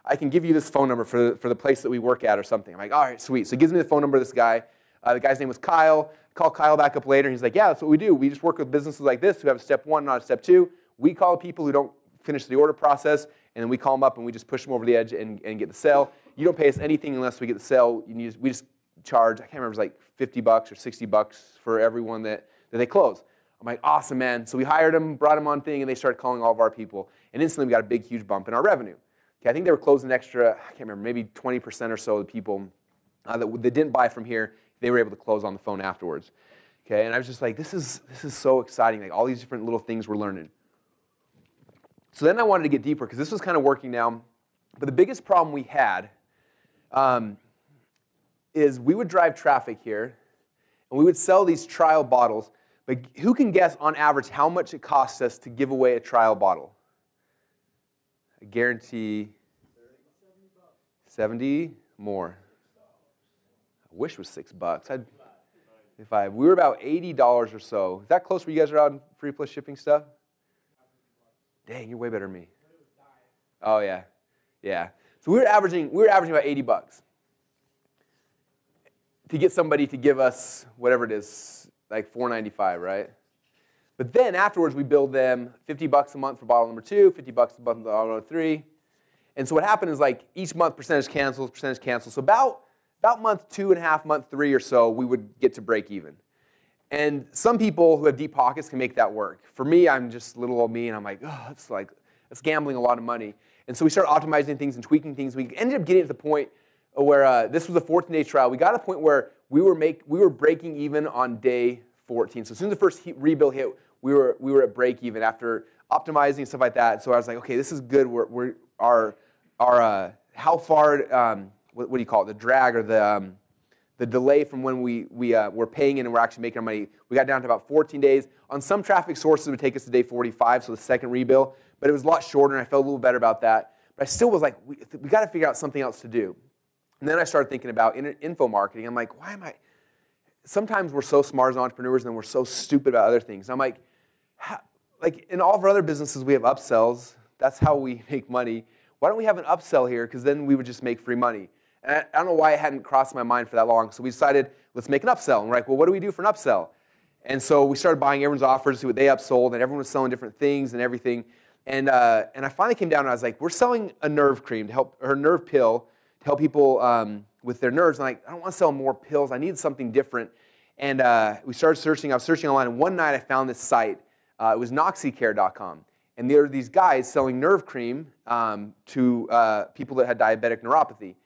I can give you this phone number for the place that we work at or something. I'm like, all right, sweet. So he gives me the phone number of this guy. The guy's name was Kyle. Call Kyle back up later. He's like, yeah, that's what we do. We just work with businesses like this who have a step 1, not a step 2. We call people who don't finish the order process, and then we call them up and we just push them over the edge and get the sale. You don't pay us anything unless we get the sale. We just charge, I can't remember, it was like $50 or $60 for everyone that they close. I'm like, awesome, man. So we hired them, brought them on thing, and they started calling all of our people. And instantly we got a big, huge bump in our revenue. Okay, I think they were closing extra, I can't remember, maybe 20% or so of the people that didn't buy from here, they were able to close on the phone afterwards. Okay, and I was just like, this is so exciting, like all these different little things we're learning. So then I wanted to get deeper because this was kind of working now. But the biggest problem we had is we would drive traffic here, and we would sell these trial bottles. But who can guess on average how much it costs us to give away a trial bottle? I guarantee 70 more. I wish it was $6. We were about $80 or so. Is that close where you guys are on free plus shipping stuff? Dang, you're way better than me. Oh yeah, yeah. So we were averaging about $80 to get somebody to give us whatever it is, like $4.95, right? But then afterwards we billed them $50 a month for bottle number 2, $50 a month for bottle number 3, and so what happened is like each month percentage cancels. So about month 2.5, month 3 or so, we would get to break even. And some people who have deep pockets can make that work. For me, I'm just little old me, and I'm like, oh, it's gambling a lot of money. And so we started optimizing things and tweaking things. We ended up getting to the point where this was a 14-day trial. We got to a point where we were breaking even on day 14. So as soon as the first rebill hit, we were at break even after optimizing and stuff like that. So I was like, okay, this is good. How far what do you call it? The drag or the delay from when we're paying in and we're actually making our money, we got down to about 14 days. On some traffic sources, it would take us to day 45, so the second rebill. But it was a lot shorter, and I felt a little better about that. But I still was like, we got to figure out something else to do. And then I started thinking about info marketing. I'm like, sometimes we're so smart as entrepreneurs, and then we're so stupid about other things. I'm like, in all of our other businesses, we have upsells. That's how we make money. Why don't we have an upsell here? Because then we would just make free money. And I don't know why it hadn't crossed my mind for that long. So we decided, let's make an upsell. And we're like, well, what do we do for an upsell? And so we started buying everyone's offers to see what they upsold, and everyone was selling different things and everything. And I finally came down and I was like, we're selling a nerve cream or nerve pill to help people with their nerves. And I don't want to sell more pills. I need something different. And we started searching. I was searching online, and one night I found this site. It was noxycare.com. And there were these guys selling nerve cream to people that had diabetic neuropathy.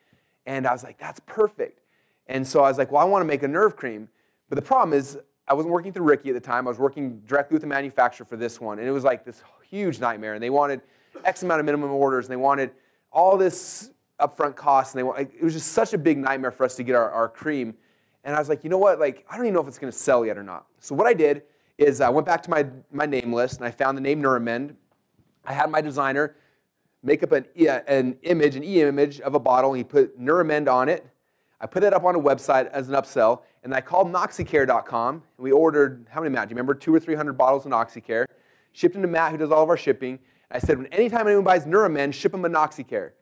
And I was like, that's perfect. And so I was like, well, I want to make a nerve cream. But the problem is, I wasn't working through Ricky at the time. I was working directly with the manufacturer for this one. And it was like this huge nightmare. And they wanted X amount of minimum orders. And they wanted all this upfront costs. And it was just such a big nightmare for us to get our cream. And I was like, you know what? Like, I don't even know if it's going to sell yet or not. So what I did is I went back to my name list, and I found the name Neuramend. I had my designer make up an e-image of a bottle, and he put Neuramend on it. I put it up on a website as an upsell, and I called noxycare.com, and we ordered, how many, Matt? Do you remember 200 or 300 bottles of Noxycare? Shipped them to Matt, who does all of our shipping. And I said, anytime anyone buys Neuramend, ship them a Noxycare.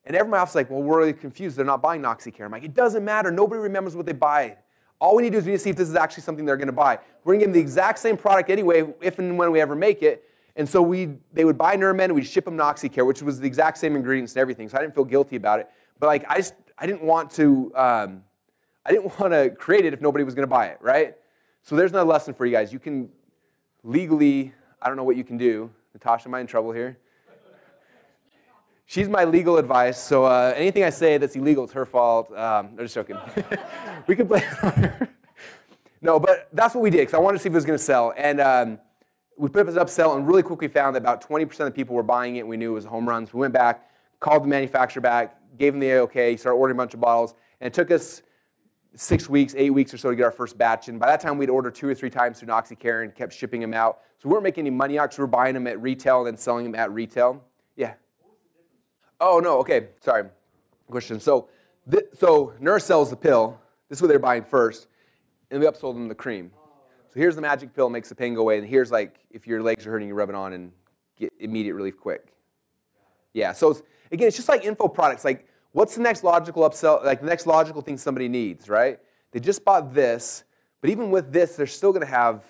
And everyone else was like, well, we're really confused. They're not buying Noxycare. I'm like, it doesn't matter. Nobody remembers what they buy. All we need to do is we need to see if this is actually something they're going to buy. We're going to give them the exact same product anyway, if and when we ever make it. And so they would buy Neuramend, and we'd ship them Noxycare, which was the exact same ingredients and everything. So I didn't feel guilty about it. But like I didn't want to create it if nobody was going to buy it, right? So there's another lesson for you guys. You can legally, I don't know what you can do. Natasha, am I in trouble here? She's my legal advice, so anything I say that's illegal, it's her fault. I'm just joking. We can blame it on her. No, but that's what we did, because I wanted to see if it was going to sell. And we put it up sell, and really quickly found that about 20% of the people were buying it, and we knew it was a home run. So we went back, called the manufacturer back, gave them the okay, started ordering a bunch of bottles, and it took us 6 weeks, 8 weeks or so to get our first batch. And by that time, we'd ordered 2 or 3 times through NoxyCare and kept shipping them out. So we weren't making any money out because we were buying them at retail and then selling them at retail. Yeah. Oh, no, okay, sorry. Question. So Nurcell is the pill. This is what they're buying first. And we upsold them the cream. So here's the magic pill, makes the pain go away. And here's like, if your legs are hurting, you rub it on and get immediate relief quick. Yeah, so again, it's just like info products. Like, what's the next logical upsell, like the next logical thing somebody needs, right? They just bought this, but even with this, they're still going to have,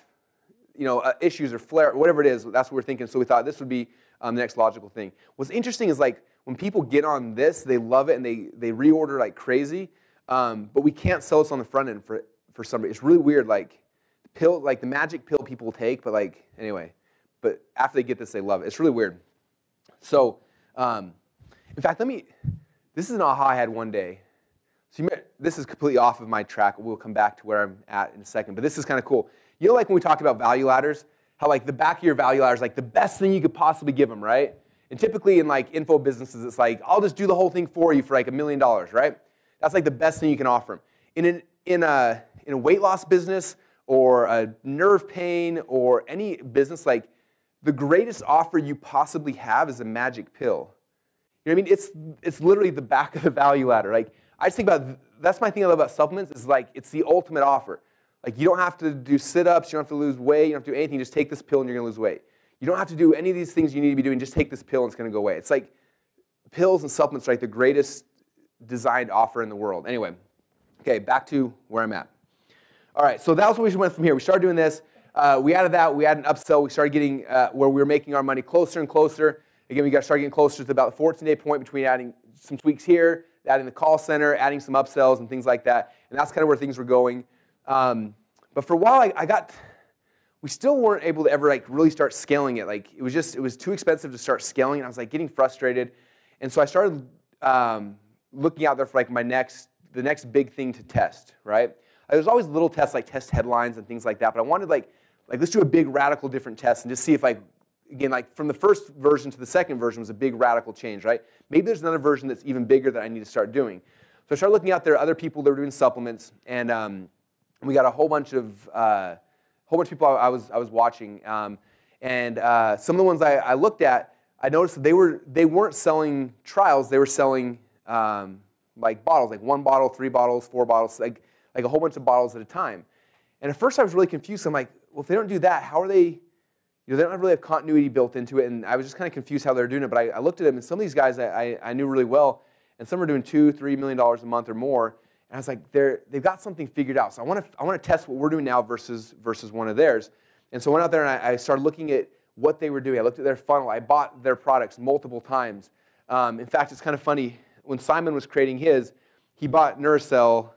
issues or flare, whatever it is. That's what we're thinking. So we thought this would be the next logical thing. What's interesting is like when people get on this, they love it and they reorder like crazy. But we can't sell this on the front end for somebody. It's really weird. Like the magic pill people take, but like anyway. But after they get this, they love it. It's really weird. So, in fact, this is an aha I had one day. So this is completely off of my track. We'll come back to where I'm at in a second. But this is kind of cool. You know, like when we talked about value ladders, how like the back of your value ladder is like the best thing you could possibly give them, right? And typically in like info businesses, it's like, I'll just do the whole thing for you for like $1 million, right? That's like the best thing you can offer them. In a weight loss business or a nerve pain or any business, like the greatest offer you possibly have is a magic pill. You know what I mean? It's literally the back of the value ladder. Like I just think about, that's my thing I love about supplements is like it's the ultimate offer. Like you don't have to do sit-ups, you don't have to lose weight, you don't have to do anything, just take this pill and you're going to lose weight. You don't have to do any of these things you need to be doing, just take this pill and it's going to go away. It's like pills and supplements are like the greatest designed offer in the world. Anyway, okay, back to where I'm at. All right, so that was where we went from here. We started doing this. We added that. We added an upsell. We started getting where we were making our money closer and closer. Again, we got started getting closer to about the 14-day point between adding some tweaks here, adding the call center, adding some upsells and things like that. And that's kind of where things were going. But for a while, we still weren't able to ever like really start scaling it. Like it was too expensive to start scaling, and I was like getting frustrated. And so I started looking out there for like the next big thing to test, right? There's always little tests like test headlines and things like that, but I wanted like let's do a big radical different test and just see if again, like from the first version to the second version was a big radical change, right? Maybe there's another version that's even bigger that I need to start doing. So I started looking out there, other people that were doing supplements, and we got a whole bunch of people I was watching, and some of the ones I looked at, I noticed that they weren't selling trials, they were selling like bottles, like 1 bottle, 3 bottles, 4 bottles, like a whole bunch of bottles at a time. And at first I was really confused. I'm like, well, if they don't do that, how are they? They don't really have continuity built into it, and I was just kind of confused how they're doing it. But I looked at them, and some of these guys I knew really well, and some are doing $2-3 million a month or more. And I was like, they've got something figured out. So I want to test what we're doing now versus one of theirs. And so I went out there and I started looking at what they were doing. I looked at their funnel. I bought their products multiple times. In fact, it's kind of funny. When Simon was creating his, he bought Nurcell,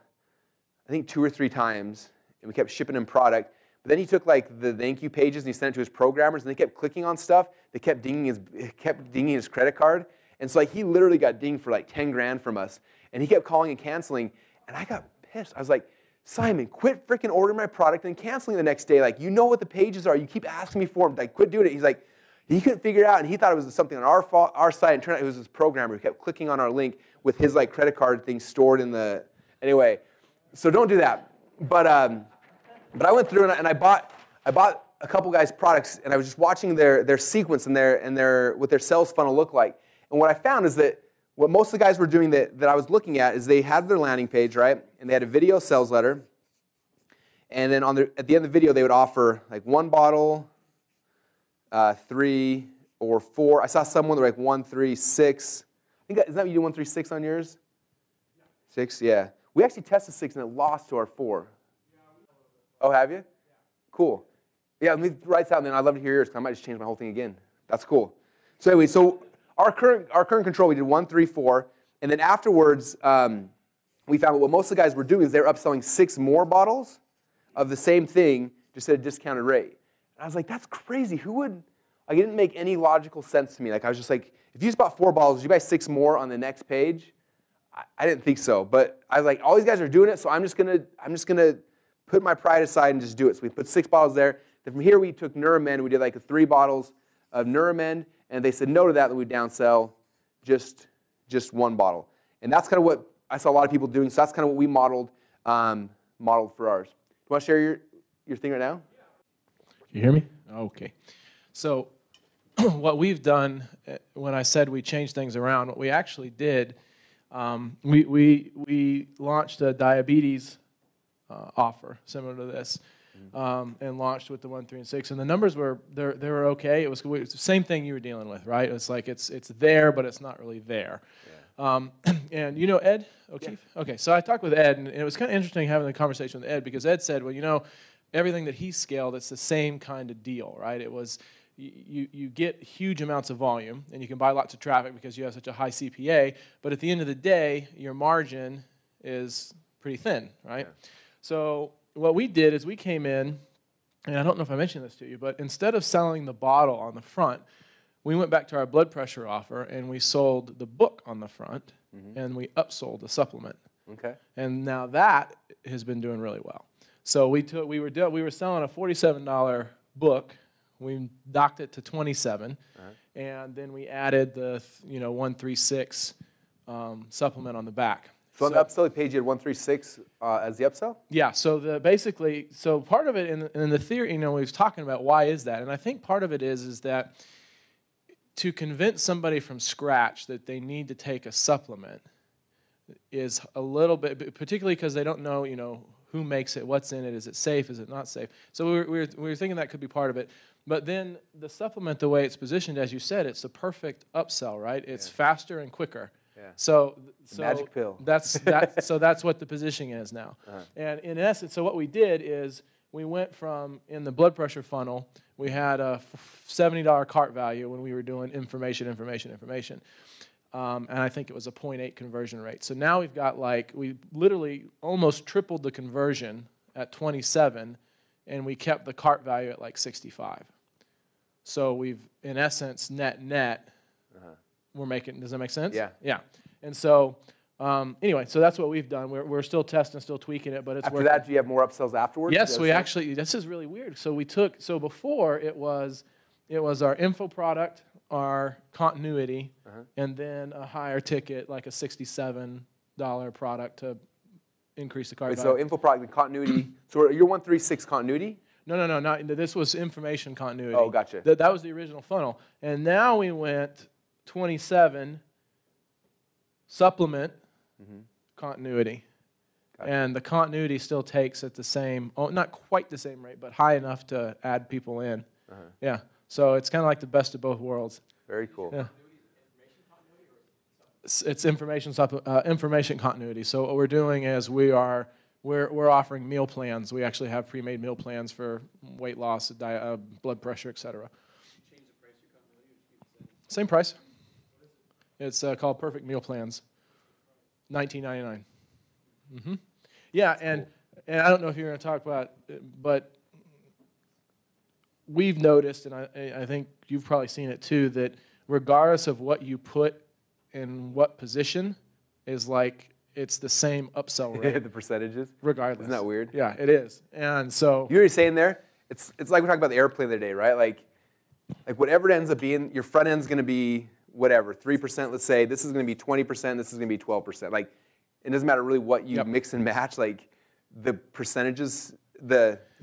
I think 2 or 3 times, and we kept shipping him product. But then he took like the thank you pages and he sent it to his programmers, and they kept clicking on stuff. They kept dinging his credit card, and so like he literally got dinged for like 10 grand from us. And he kept calling and canceling, and I got pissed. I was like, Simon, quit freaking ordering my product and canceling the next day. Like you know what the pages are. You keep asking me for them. Like quit doing it. He's like, he couldn't figure it out, and he thought it was something on our site. And it turned out it was his programmer who kept clicking on our link with his like credit card thing stored in the anyway. So don't do that. But I went through and I bought a couple guys' products, and I was just watching their sequence and what their sales funnel looked like. And what I found is that what most of the guys were doing that I was looking at is they had their landing page, right? And they had a video sales letter. And then at the end of the video, they would offer like 1 bottle, 3 or 4. I saw someone that were like 1, 3, 6. I think is that what you do 1, 3, 6 on yours? 6, yeah. We actually tested 6 and it lost to our 4. Oh, have you? Cool. Yeah, let me write this out, and then I'd love to hear yours, because I might just change my whole thing again. That's cool. So anyway, our current control, we did 1, 3, 4, and then afterwards, we found that what most of the guys were doing is they were upselling 6 more bottles of the same thing just at a discounted rate. And I was like, that's crazy. Who would, like, it didn't make any logical sense to me. Like, I was just like, if you just bought 4 bottles, did you buy 6 more on the next page? I didn't think so. But I was like, all these guys are doing it, so I'm just gonna put my pride aside and just do it. So we put 6 bottles there. Then from here we took Neuramend. We did like 3 bottles of Neuramend, and they said no to that, then we downsell just 1 bottle. And that's kind of what I saw a lot of people doing. So that's kind of what we modeled for ours. You want to share your thing right now?
You hear me? Okay. So what we've done, when I said we changed things around, what we actually did, we launched a diabetes offer similar to this, and launched with the 1, 3, and 6. And the numbers were they were okay. It was the same thing you were dealing with, right? It's like it's there, but it's not really there. Yeah. And you know Ed O'Keefe? Yeah. Okay, so I talked with Ed, and it was kind of interesting having the conversation with Ed because Ed said, well, you know, everything that he scaled, it's the same kind of deal, right? It was you get huge amounts of volume, and you can buy lots of traffic because you have such a high CPA, but at the end of the day, your margin is pretty thin, right? Yeah. So what we did is we came in, and I don't know if I mentioned this to you, but instead of selling the bottle on the front, we went back to our blood pressure offer, and we sold the book on the front, and we upsold the supplement. Okay. And now that has been doing really well. So we were selling a $47 book. We docked it to $27, and then we added the 136 supplement on the back.
So on the upsell page, you had 136 as the upsell?
Yeah. So basically, part of it in the theory, we was talking about why is that, and I think part of it is that to convince somebody from scratch that they need to take a supplement is a little bit, particularly because they don't know, who makes it, what's in it, is it safe, is it not safe? So we were thinking that could be part of it. But then the supplement, the way it's positioned, as you said, it's the perfect upsell, right? It's faster and quicker. Yeah. So
magic pill.
So that's what the positioning is now. And in essence, so what we did is we went from, in the blood pressure funnel, we had a $70 cart value when we were doing information. And I think it was a 0.8 conversion rate. So now we've got we literally almost tripled the conversion at 27, and we kept the cart value at 65. So we've, in essence, net, we're making, does that make sense?
Yeah.
Yeah. And so, anyway, so that's what we've done. We're still testing, still tweaking it, but it's
After
working.
that, do you have more upsells afterwards?
Yes, we actually, this is really weird. So before it was our info product, our continuity, and then a higher ticket, like a $67 product to increase the cart value.
So info product and continuity. So you're 136 continuity?
No. This was information continuity.
Oh, gotcha.
That was the original funnel. And now we went 27 supplement continuity. Gotcha. And the continuity still takes at the same, not quite the same rate, but high enough to add people in. Yeah. So it's kind of like the best of both worlds.
Very cool.
Yeah. It's information continuity. So what we're doing is we're offering meal plans. We actually have pre-made meal plans for weight loss, blood pressure, etc.
You change the price of your continuity, or keep it the same?
Same price. It's called Perfect Meal Plans. $19.99. Yeah, and I don't know if you're going to talk about, but we've noticed, and I think you've probably seen it too, that regardless of what you put in what position, is it's the same upsell rate.
The percentages?
Regardless.
Isn't that weird?
Yeah, it is. And so
you know what you're saying there? It's like we talked about the airplane the other day, right? Like whatever it ends up being, your front end's going to be whatever, 3%, let's say. This is going to be 20%, this is going to be 12%. It doesn't matter really what you mix and match. The percentages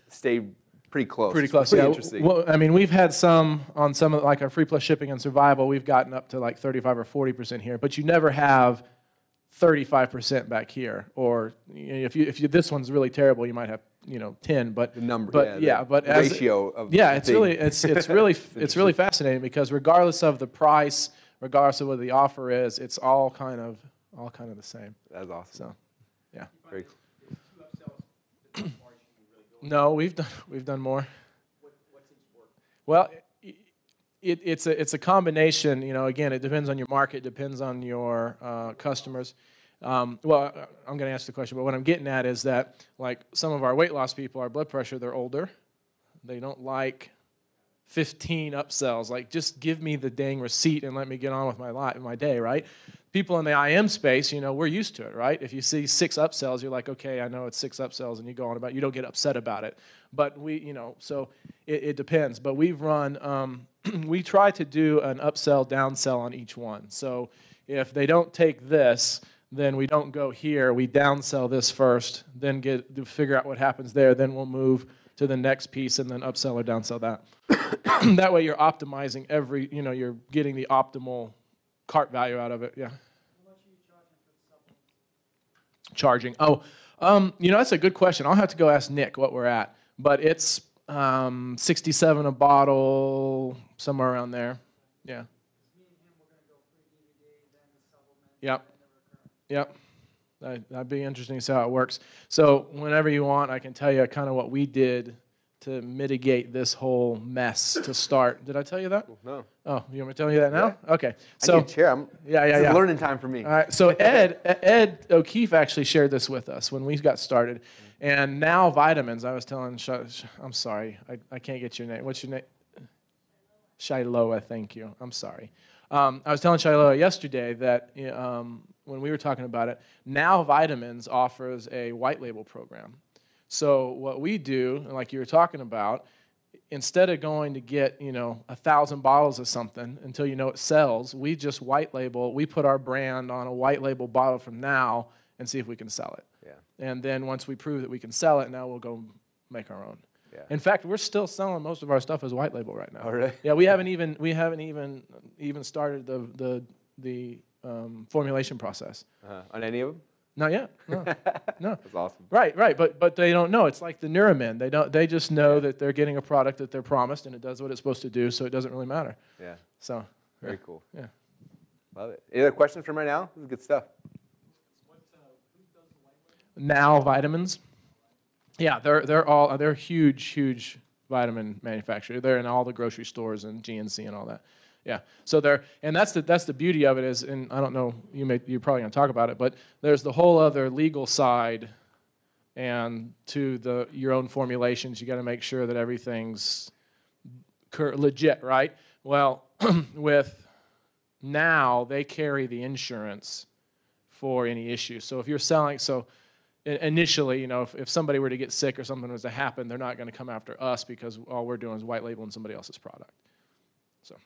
stay pretty close.
Pretty close,
pretty
yeah.
Interesting.
Well, I mean, we've had some on some of our free plus shipping and survival. We've gotten up to 35 or 40% here, but you never have 35% back here. Or if you this one's really terrible, you might have 10. But
the number,
but
the ratio of
it's really fascinating because regardless of the price, regardless of what the offer is, it's all kind of the same.
That's awesome.
So, yeah.
Very cool.
No, we've done more.
What seems to work?
Well, it's a combination. Again, it depends on your market, depends on your customers. Well, I'm going to answer the question, but what I'm getting at is that, like, some of our weight loss people, our blood pressure, they're older. They don't like 15 upsells. Like, just give me the dang receipt and let me get on with my day, right? People in the IM space, we're used to it, right? If you see 6 upsells, you're like, okay, I know it's 6 upsells, and you go on about it. You don't get upset about it. But so it depends. But we've run, we try to do an upsell, downsell on each one. So if they don't take this, then we don't go here. We downsell this first, then figure out what happens there. Then we'll move to the next piece and then upsell or downsell that. That way you're optimizing you're getting the optimal cart value out of it. Yeah. How much are you charging for the supplement? Charging. That's a good question. I'll have to go ask Nick what we're at. But it's $67 a bottle, somewhere around there. Yeah. Yep. That'd be interesting to see how it works. So whenever you want, I can tell you kind of what we did to mitigate this whole mess to start. Did I tell you that?
No.
Oh, you want me to tell you that now?
Yeah.
Okay.
So, I need a chair. This is learning time for me.
All right. So Ed O'Keefe actually shared this with us when we got started. And now vitamins, I was telling, I'm sorry, I can't get your name. What's your name? Shiloh, thank you. I'm sorry. I was telling Shiloh yesterday that when we were talking about it, Now Vitamins offers a white label program. So what we do, like you were talking about, instead of going to get 1,000 bottles of something until it sells, we just white label. We put our brand on a white label bottle from Now and see if we can sell it. Yeah. And then once we prove that we can sell it, now we'll go make our own. Yeah. In fact, we're still selling most of our stuff as white label right now.
Oh, really?
Yeah, we haven't even started the formulation process.
On any of them?
Not yet. No.
That's awesome.
Right. But they don't know. It's like the Neuramin. They just know that they're getting a product that they're promised, and it does what it's supposed to do, so it doesn't really matter.
Yeah.
So.
Very cool.
Yeah.
Love it. Any other questions from right now? This is good stuff.
Now Vitamins. Yeah, they're huge vitamin manufacturer. They're in all the grocery stores and GNC and all that. Yeah. So that's the beauty of it is, and I don't know, you're probably going to talk about it, but there's the whole other legal side, and to your own formulations, you got to make sure that everything's legit, right? Well, with Now, they carry the insurance for any issues. So if you're selling, initially, if somebody were to get sick or something was to happen, they're not going to come after us because all we're doing is white labeling somebody else's product. So,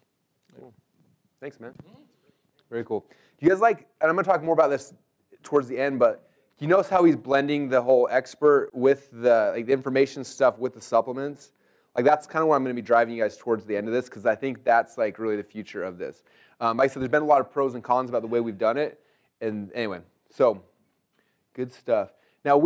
cool. Thanks, man. Very cool. Do you guys like, and I'm going to talk more about this towards the end, but you notice how he's blending the whole expert with the information stuff with the supplements? Like that's kind of what I'm going to be driving you guys towards the end of this, because I think that's like really the future of this. Like I said, there's been a lot of pros and cons about the way we've done it. And anyway, so good stuff. Now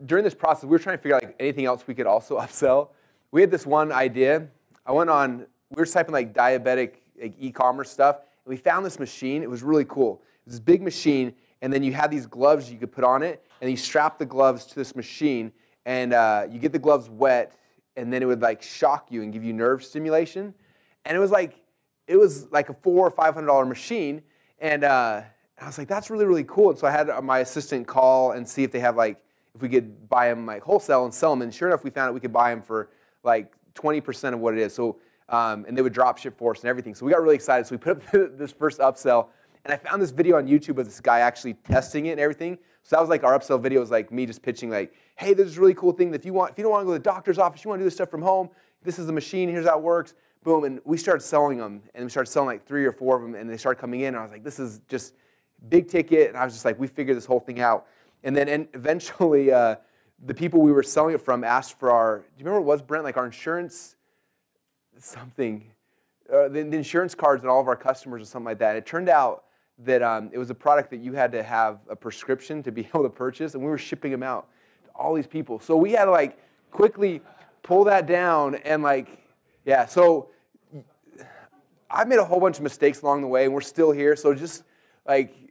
during this process, we were trying to figure out like anything else we could also upsell. We had this one idea. We were typing like diabetic like e-commerce stuff, and we found this machine. It was really cool. It was this big machine, and then you had these gloves you could put on it, and you strap the gloves to this machine, and you get the gloves wet, and then it would like shock you and give you nerve stimulation. And it was like a $400 or $500 machine, and I was like, that's really, really cool. And so I had my assistant call and see if they have if we could buy them like wholesale and sell them. And sure enough, we found out we could buy them for like 20% of what it is. So, and they would drop ship for us and everything. So we got really excited. So we put up this first upsell, and I found this video on YouTube of this guy actually testing it and everything. So that was like our upsell video, was like me just pitching like, hey, there's this really cool thing that if you don't want to go to the doctor's office, you want to do this stuff from home, this is the machine, here's how it works. Boom, and we started selling them, and we started selling like 3 or 4 of them, and they started coming in, and I was like, this is just big ticket, and I was just like, we figured this whole thing out. And then eventually, the people we were selling it from asked for do you remember what it was, Brent? Like our insurance, something, the insurance cards and all of our customers or something like that. It turned out that it was a product that you had to have a prescription to be able to purchase, and we were shipping them out to all these people. So we had to like quickly pull that down and yeah, so I've made a whole bunch of mistakes along the way, and we're still here, so just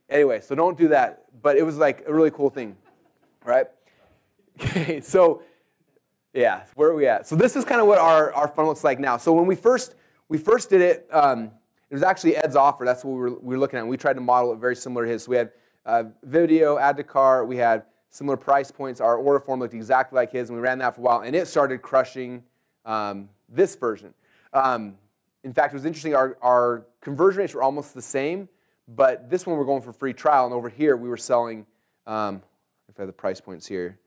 anyway, so don't do that. But it was like a really cool thing, right? Okay, so yeah, where are we at? So this is kind of what our funnel looks like now. So when we first did it, it was actually Ed's offer. That's what we were looking at, and we tried to model it very similar to his. So we had video, add to cart. We had similar price points. Our order form looked exactly like his, and we ran that for a while, and it started crushing this version. In fact, it was interesting. Our conversion rates were almost the same, but this one we're going for free trial, and over here we were selling, if I have the price points here,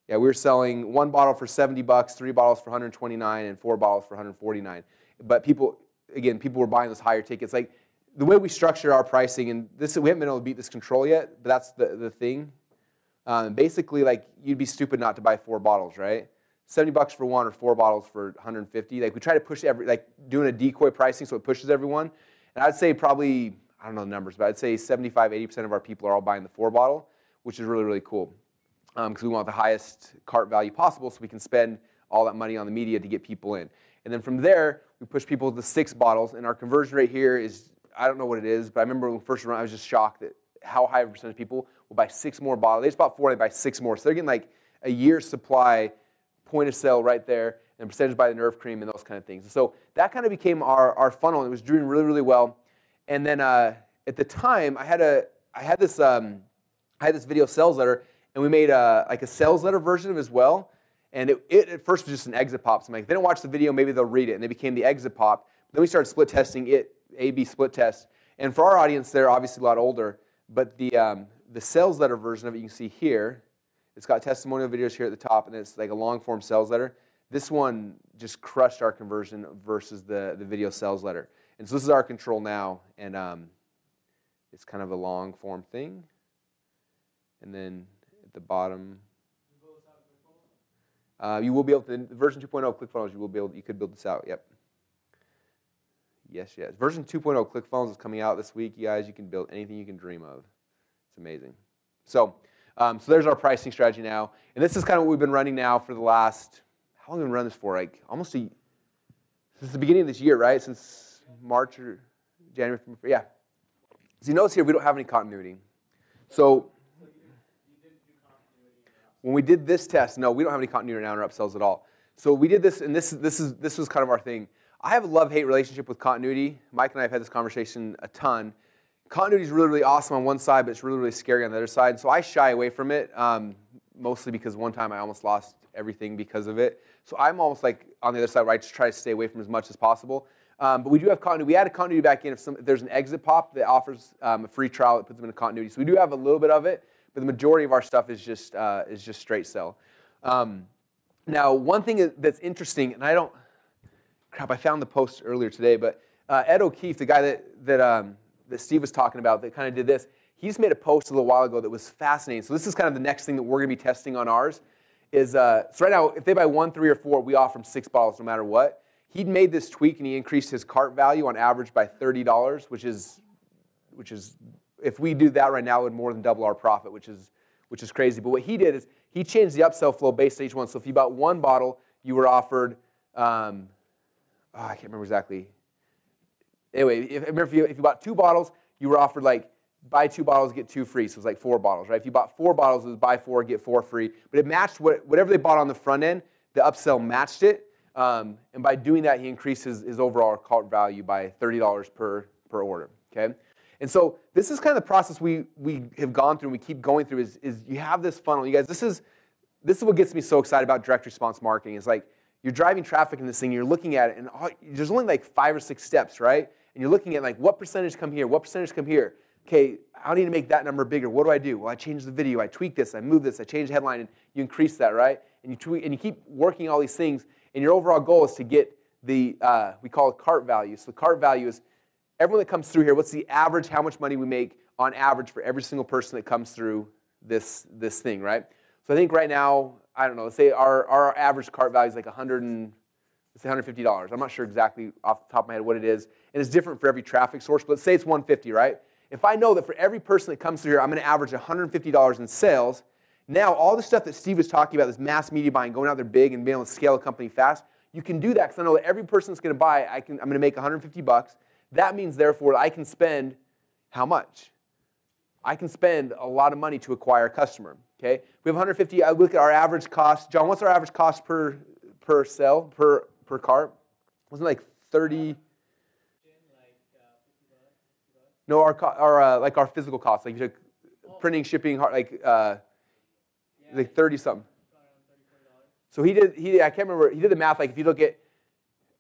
yeah, we were selling 1 bottle for $70, 3 bottles for $129, and 4 bottles for $149. But people were buying those higher tickets. Like the way we structure our pricing, and this we haven't been able to beat this control yet, but that's the thing. Basically, like you'd be stupid not to buy 4 bottles, right? $70 for 1 or 4 bottles for $150. Like we try to push doing a decoy pricing so it pushes everyone. And I'd say probably, I don't know the numbers, but I'd say 75-80% of our people are all buying the 4 bottle, which is really, really cool. Because we want the highest cart value possible so we can spend all that money on the media to get people in. And then from there, we push people to 6 bottles, and our conversion rate here is, I don't know what it is, but I remember when we first run, I was just shocked at how high of a percentage of people will buy 6 more bottles. They just bought 4, they buy 6 more. So they're getting like a year's supply, point of sale right there, and percentage by the nerve cream and those kind of things. So that kind of became our funnel, and it was doing really, really well. And then at the time, I had this video sales letter, and we made like a sales letter version of it as well. And it at first was just an exit pop. So I'm like, if they don't watch the video, maybe they'll read it. And they became the exit pop. Then we started split testing it, A/B split test. And for our audience, they're obviously a lot older. But the sales letter version of it, you can see here, it's got testimonial videos here at the top, and it's like a long-form sales letter. This one just crushed our conversion versus the video sales letter. And so this is our control now, and it's kind of a long-form thing. And then at the bottom, you will be able to, version 2.0 of ClickFunnels, you could build this out, yep. Yes. Version 2.0 of ClickFunnels is coming out this week, you guys. You can build anything you can dream of. It's amazing. So there's our pricing strategy now. And this is kind of what we've been running now for the last, how long have we been running this for? Like almost since the beginning of this year, right? Since March or January, yeah. So you notice here we don't have any continuity. So when we did this test, no, we don't have any continuity now in our upsells at all. So we did this, and this was kind of our thing. I have a love-hate relationship with continuity. Mike and I have had this conversation a ton. Continuity is really, really awesome on one side, but it's really, really scary on the other side. So I shy away from it, mostly because one time I almost lost everything because of it. So I'm almost like on the other side where I just try to stay away from as much as possible. But we do have continuity. We added continuity back in if there's an exit pop that offers a free trial that puts them in a continuity. So we do have a little bit of it, but the majority of our stuff is just straight sell. Now, one thing that's interesting, and I found the post earlier today, but Ed O'Keefe, the guy that Steve was talking about that kind of did this, he just made a post a little while ago that was fascinating. So this is kind of the next thing that we're going to be testing on ours. So right now, if they buy 1, 3, or 4, we offer them 6 bottles no matter what. He'd made this tweak, and he increased his cart value on average by $30, which is if we do that right now, it would more than double our profit, which is crazy. But what he did is he changed the upsell flow based on each one. So if you bought 1 bottle, you were offered, I can't remember exactly. Anyway, if you bought 2 bottles, you were offered like buy 2 bottles, get 2 free. So it's like 4 bottles, right? If you bought 4 bottles, it was buy 4, get 4 free. But it matched whatever they bought on the front end, the upsell matched it. And by doing that, he increased his overall cart value by $30 per order, okay? And so this is kind of the process we have gone through and we keep going through is you have this funnel. You guys, this is what gets me so excited about direct response marketing. It's like you're driving traffic in this thing, you're looking at it, and there's only like 5 or 6 steps, right? And you're looking at like what percentage come here, what percentage come here. Okay, I need to make that number bigger. What do I do? Well, I change the video, I tweak this, I move this, I change the headline, and you increase that, right? And you tweak, and you keep working all these things, and your overall goal is to get the, we call it cart value. So the cart value is everyone that comes through here, what's the average, how much money we make on average for every single person that comes through this thing, right? So I think right now, I don't know, let's say our average cart value is like $150. I'm not sure exactly off the top of my head what it is, and it's different for every traffic source, but let's say it's $150, right? If I know that for every person that comes through here, I'm going to average $150 in sales, now all the stuff that Steve was talking about, this mass media buying, going out there big and being able to scale a company fast, you can do that because I know that every person that's going to buy, I'm going to make $150. That means, therefore, I can spend how much? I can spend a lot of money to acquire a customer, okay? We have 150. I look at our average cost. John, what's our average cost per sale, per cart? Wasn't it like 30? No, our physical cost. Like you took printing, shipping, like 30 something. So I can't remember, he did the math, like if you look at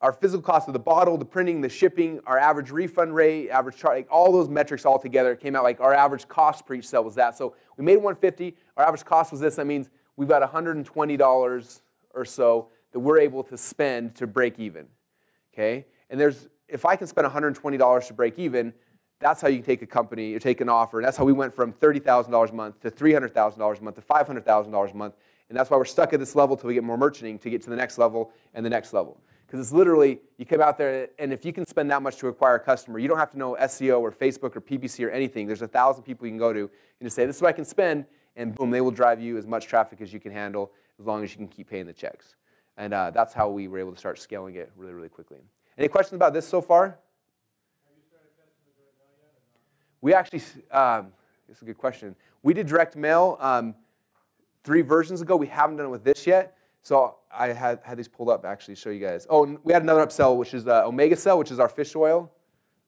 our physical cost of the bottle, the printing, the shipping, our average refund rate, average charge, like all those metrics all together, it came out like our average cost per each sale was that. So we made 150, our average cost was this. That means we've got $120 or so that we're able to spend to break even, okay? And if I can spend $120 to break even, that's how you can take a company or take an offer. And that's how we went from $30,000 a month to $300,000 a month to $500,000 a month. And that's why we're stuck at this level till we get more merchanting to get to the next level and the next level. Because it's literally, you come out there, and if you can spend that much to acquire a customer, you don't have to know SEO or Facebook or PPC or anything. There's 1,000 people you can go to and just say, this is what I can spend, and boom, they will drive you as much traffic as you can handle as long as you can keep paying the checks. And that's how we were able to start scaling it really, really quickly. Any questions about this so far? Have you started testing the direct mail yet or not? We actually, it's a good question. We did direct mail 3 versions ago. We haven't done it with this yet. So I had these pulled up actually to show you guys. Oh, and we had another upsell, which is Omega Cell, which is our fish oil,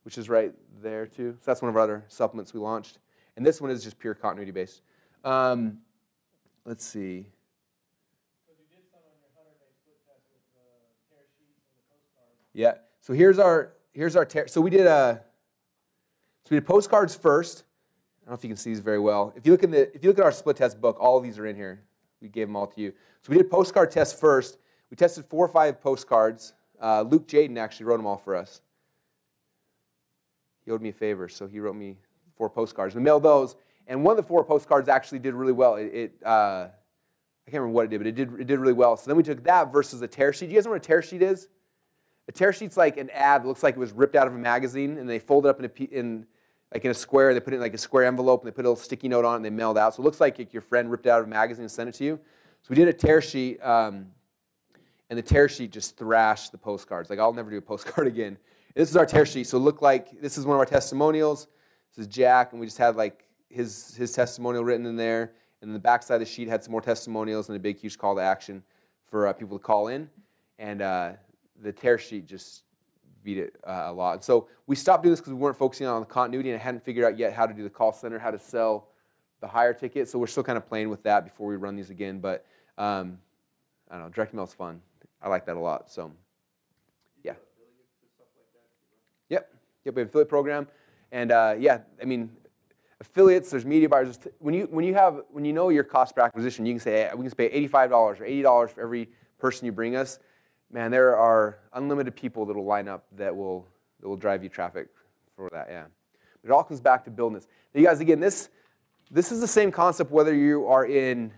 which is right there too. So that's one of our other supplements we launched. And this one is just pure continuity based. Let's see. So you did some on your 100-day split test with the tear sheets and the postcards. Yeah. So here's our tear. So we did postcards first. I don't know if you can see these very well. If you look at our split test book, all of these are in here. We gave them all to you. So we did postcard tests first. We tested 4 or 5 postcards. Luke Jaden actually wrote them all for us. He owed me a favor, so he wrote me 4 postcards. We mailed those, and one of the 4 postcards actually did really well. I can't remember what it did, but it did really well. So then we took that versus a tear sheet. Do you guys know what a tear sheet is? A tear sheet's like an ad that looks like it was ripped out of a magazine, and they fold it up in a square. They put it in like a square envelope, and they put a little sticky note on it, and they mailed out. So it looks like your friend ripped it out of a magazine and sent it to you. So we did a tear sheet, and the tear sheet just thrashed the postcards. Like, I'll never do a postcard again. And this is our tear sheet. So it looked like this is one of our testimonials. This is Jack, and we just had like his testimonial written in there. And then the back side of the sheet had some more testimonials and a big, huge call to action for people to call in. And the tear sheet just beat it a lot. And so we stopped doing this because we weren't focusing on the continuity, and I hadn't figured out yet how to do the call center, how to sell the higher ticket. So we're still kind of playing with that before we run these again. But I don't know, direct mail is fun. I like that a lot. So yeah. Yep. We have an affiliate program, and yeah, I mean, affiliates. There's media buyers. When you know your cost per acquisition, you can say, hey, we can pay $85 or $80 for every person you bring us. Man, there are unlimited people that will line up that will drive you traffic for that. Yeah, but it all comes back to building this. Now, you guys, again, this is the same concept whether you are in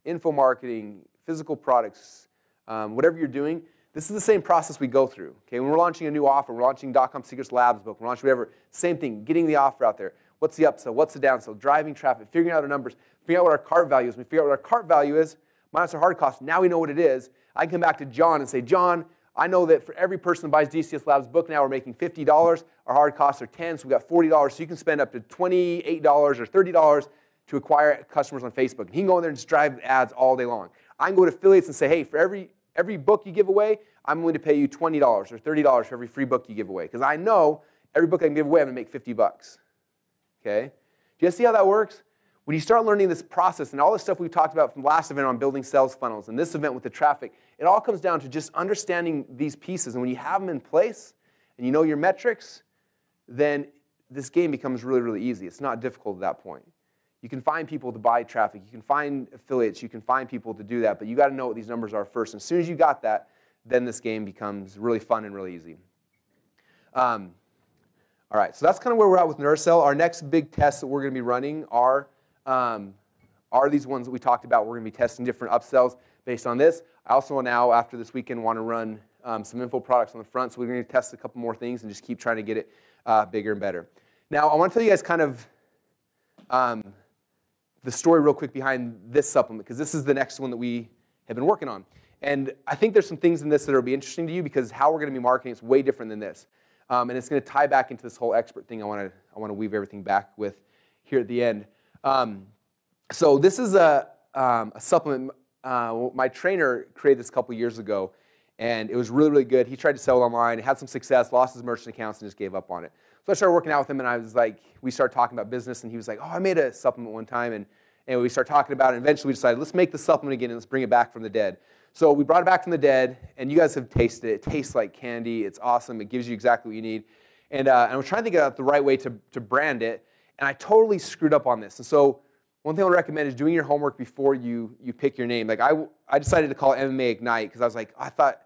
info marketing, physical products, whatever you're doing. This is the same process we go through. Okay, when we're launching a new offer, we're launching .com Secrets Labs book, we're launching whatever. Same thing, getting the offer out there. What's the upsell? What's the downsell? Driving traffic, figuring out our numbers, figuring out what our cart value is. When we figure out what our cart value is minus our hard cost. Now we know what it is. I can come back to John and say, John, I know that for every person that buys DCS Labs book now, we're making $50. Our hard costs are $10, so we've got $40. So you can spend up to $28 or $30 to acquire customers on Facebook. And he can go in there and just drive ads all day long. I can go to affiliates and say, hey, for every book you give away, I'm willing to pay you $20 or $30 for every free book you give away. Because I know every book I can give away, I'm going to make $50. Okay? Do you guys see how that works? When you start learning this process and all the stuff we talked about from the last event on building sales funnels and this event with the traffic, it all comes down to just understanding these pieces. And when you have them in place and you know your metrics, then this game becomes really, really easy. It's not difficult at that point. You can find people to buy traffic. You can find affiliates. You can find people to do that. But you got to know what these numbers are first. And as soon as you got that, then this game becomes really fun and really easy. All right, so that's kind of where we're at with NerdSell. Our next big tests that we're going to be running are these ones that we talked about. We're going to be testing different upsells based on this. I also now, after this weekend, want to run some info products on the front. So we're going to test a couple more things and just keep trying to get it bigger and better. Now, I want to tell you guys kind of the story real quick behind this supplement, because this is the next one that we have been working on. And I think there's some things in this that will be interesting to you because how we're going to be marketing is way different than this. And it's going to tie back into this whole expert thing I want to weave everything back with here at the end. So this is a supplement. My trainer created this a couple years ago, and it was really, really good. He tried to sell it online, had some success, lost his merchant accounts, and just gave up on it. So I started working out with him, and I was like, we started talking about business, and he was like, oh, I made a supplement one time, and we started talking about it, and eventually we decided, let's make the supplement again, and let's bring it back from the dead. So we brought it back from the dead, and you guys have tasted it. It tastes like candy. It's awesome. It gives you exactly what you need. And I was trying to think out the right way to brand it, and I totally screwed up on this. And so one thing I would recommend is doing your homework before you pick your name. Like I decided to call it MMA Ignite because I was like, I thought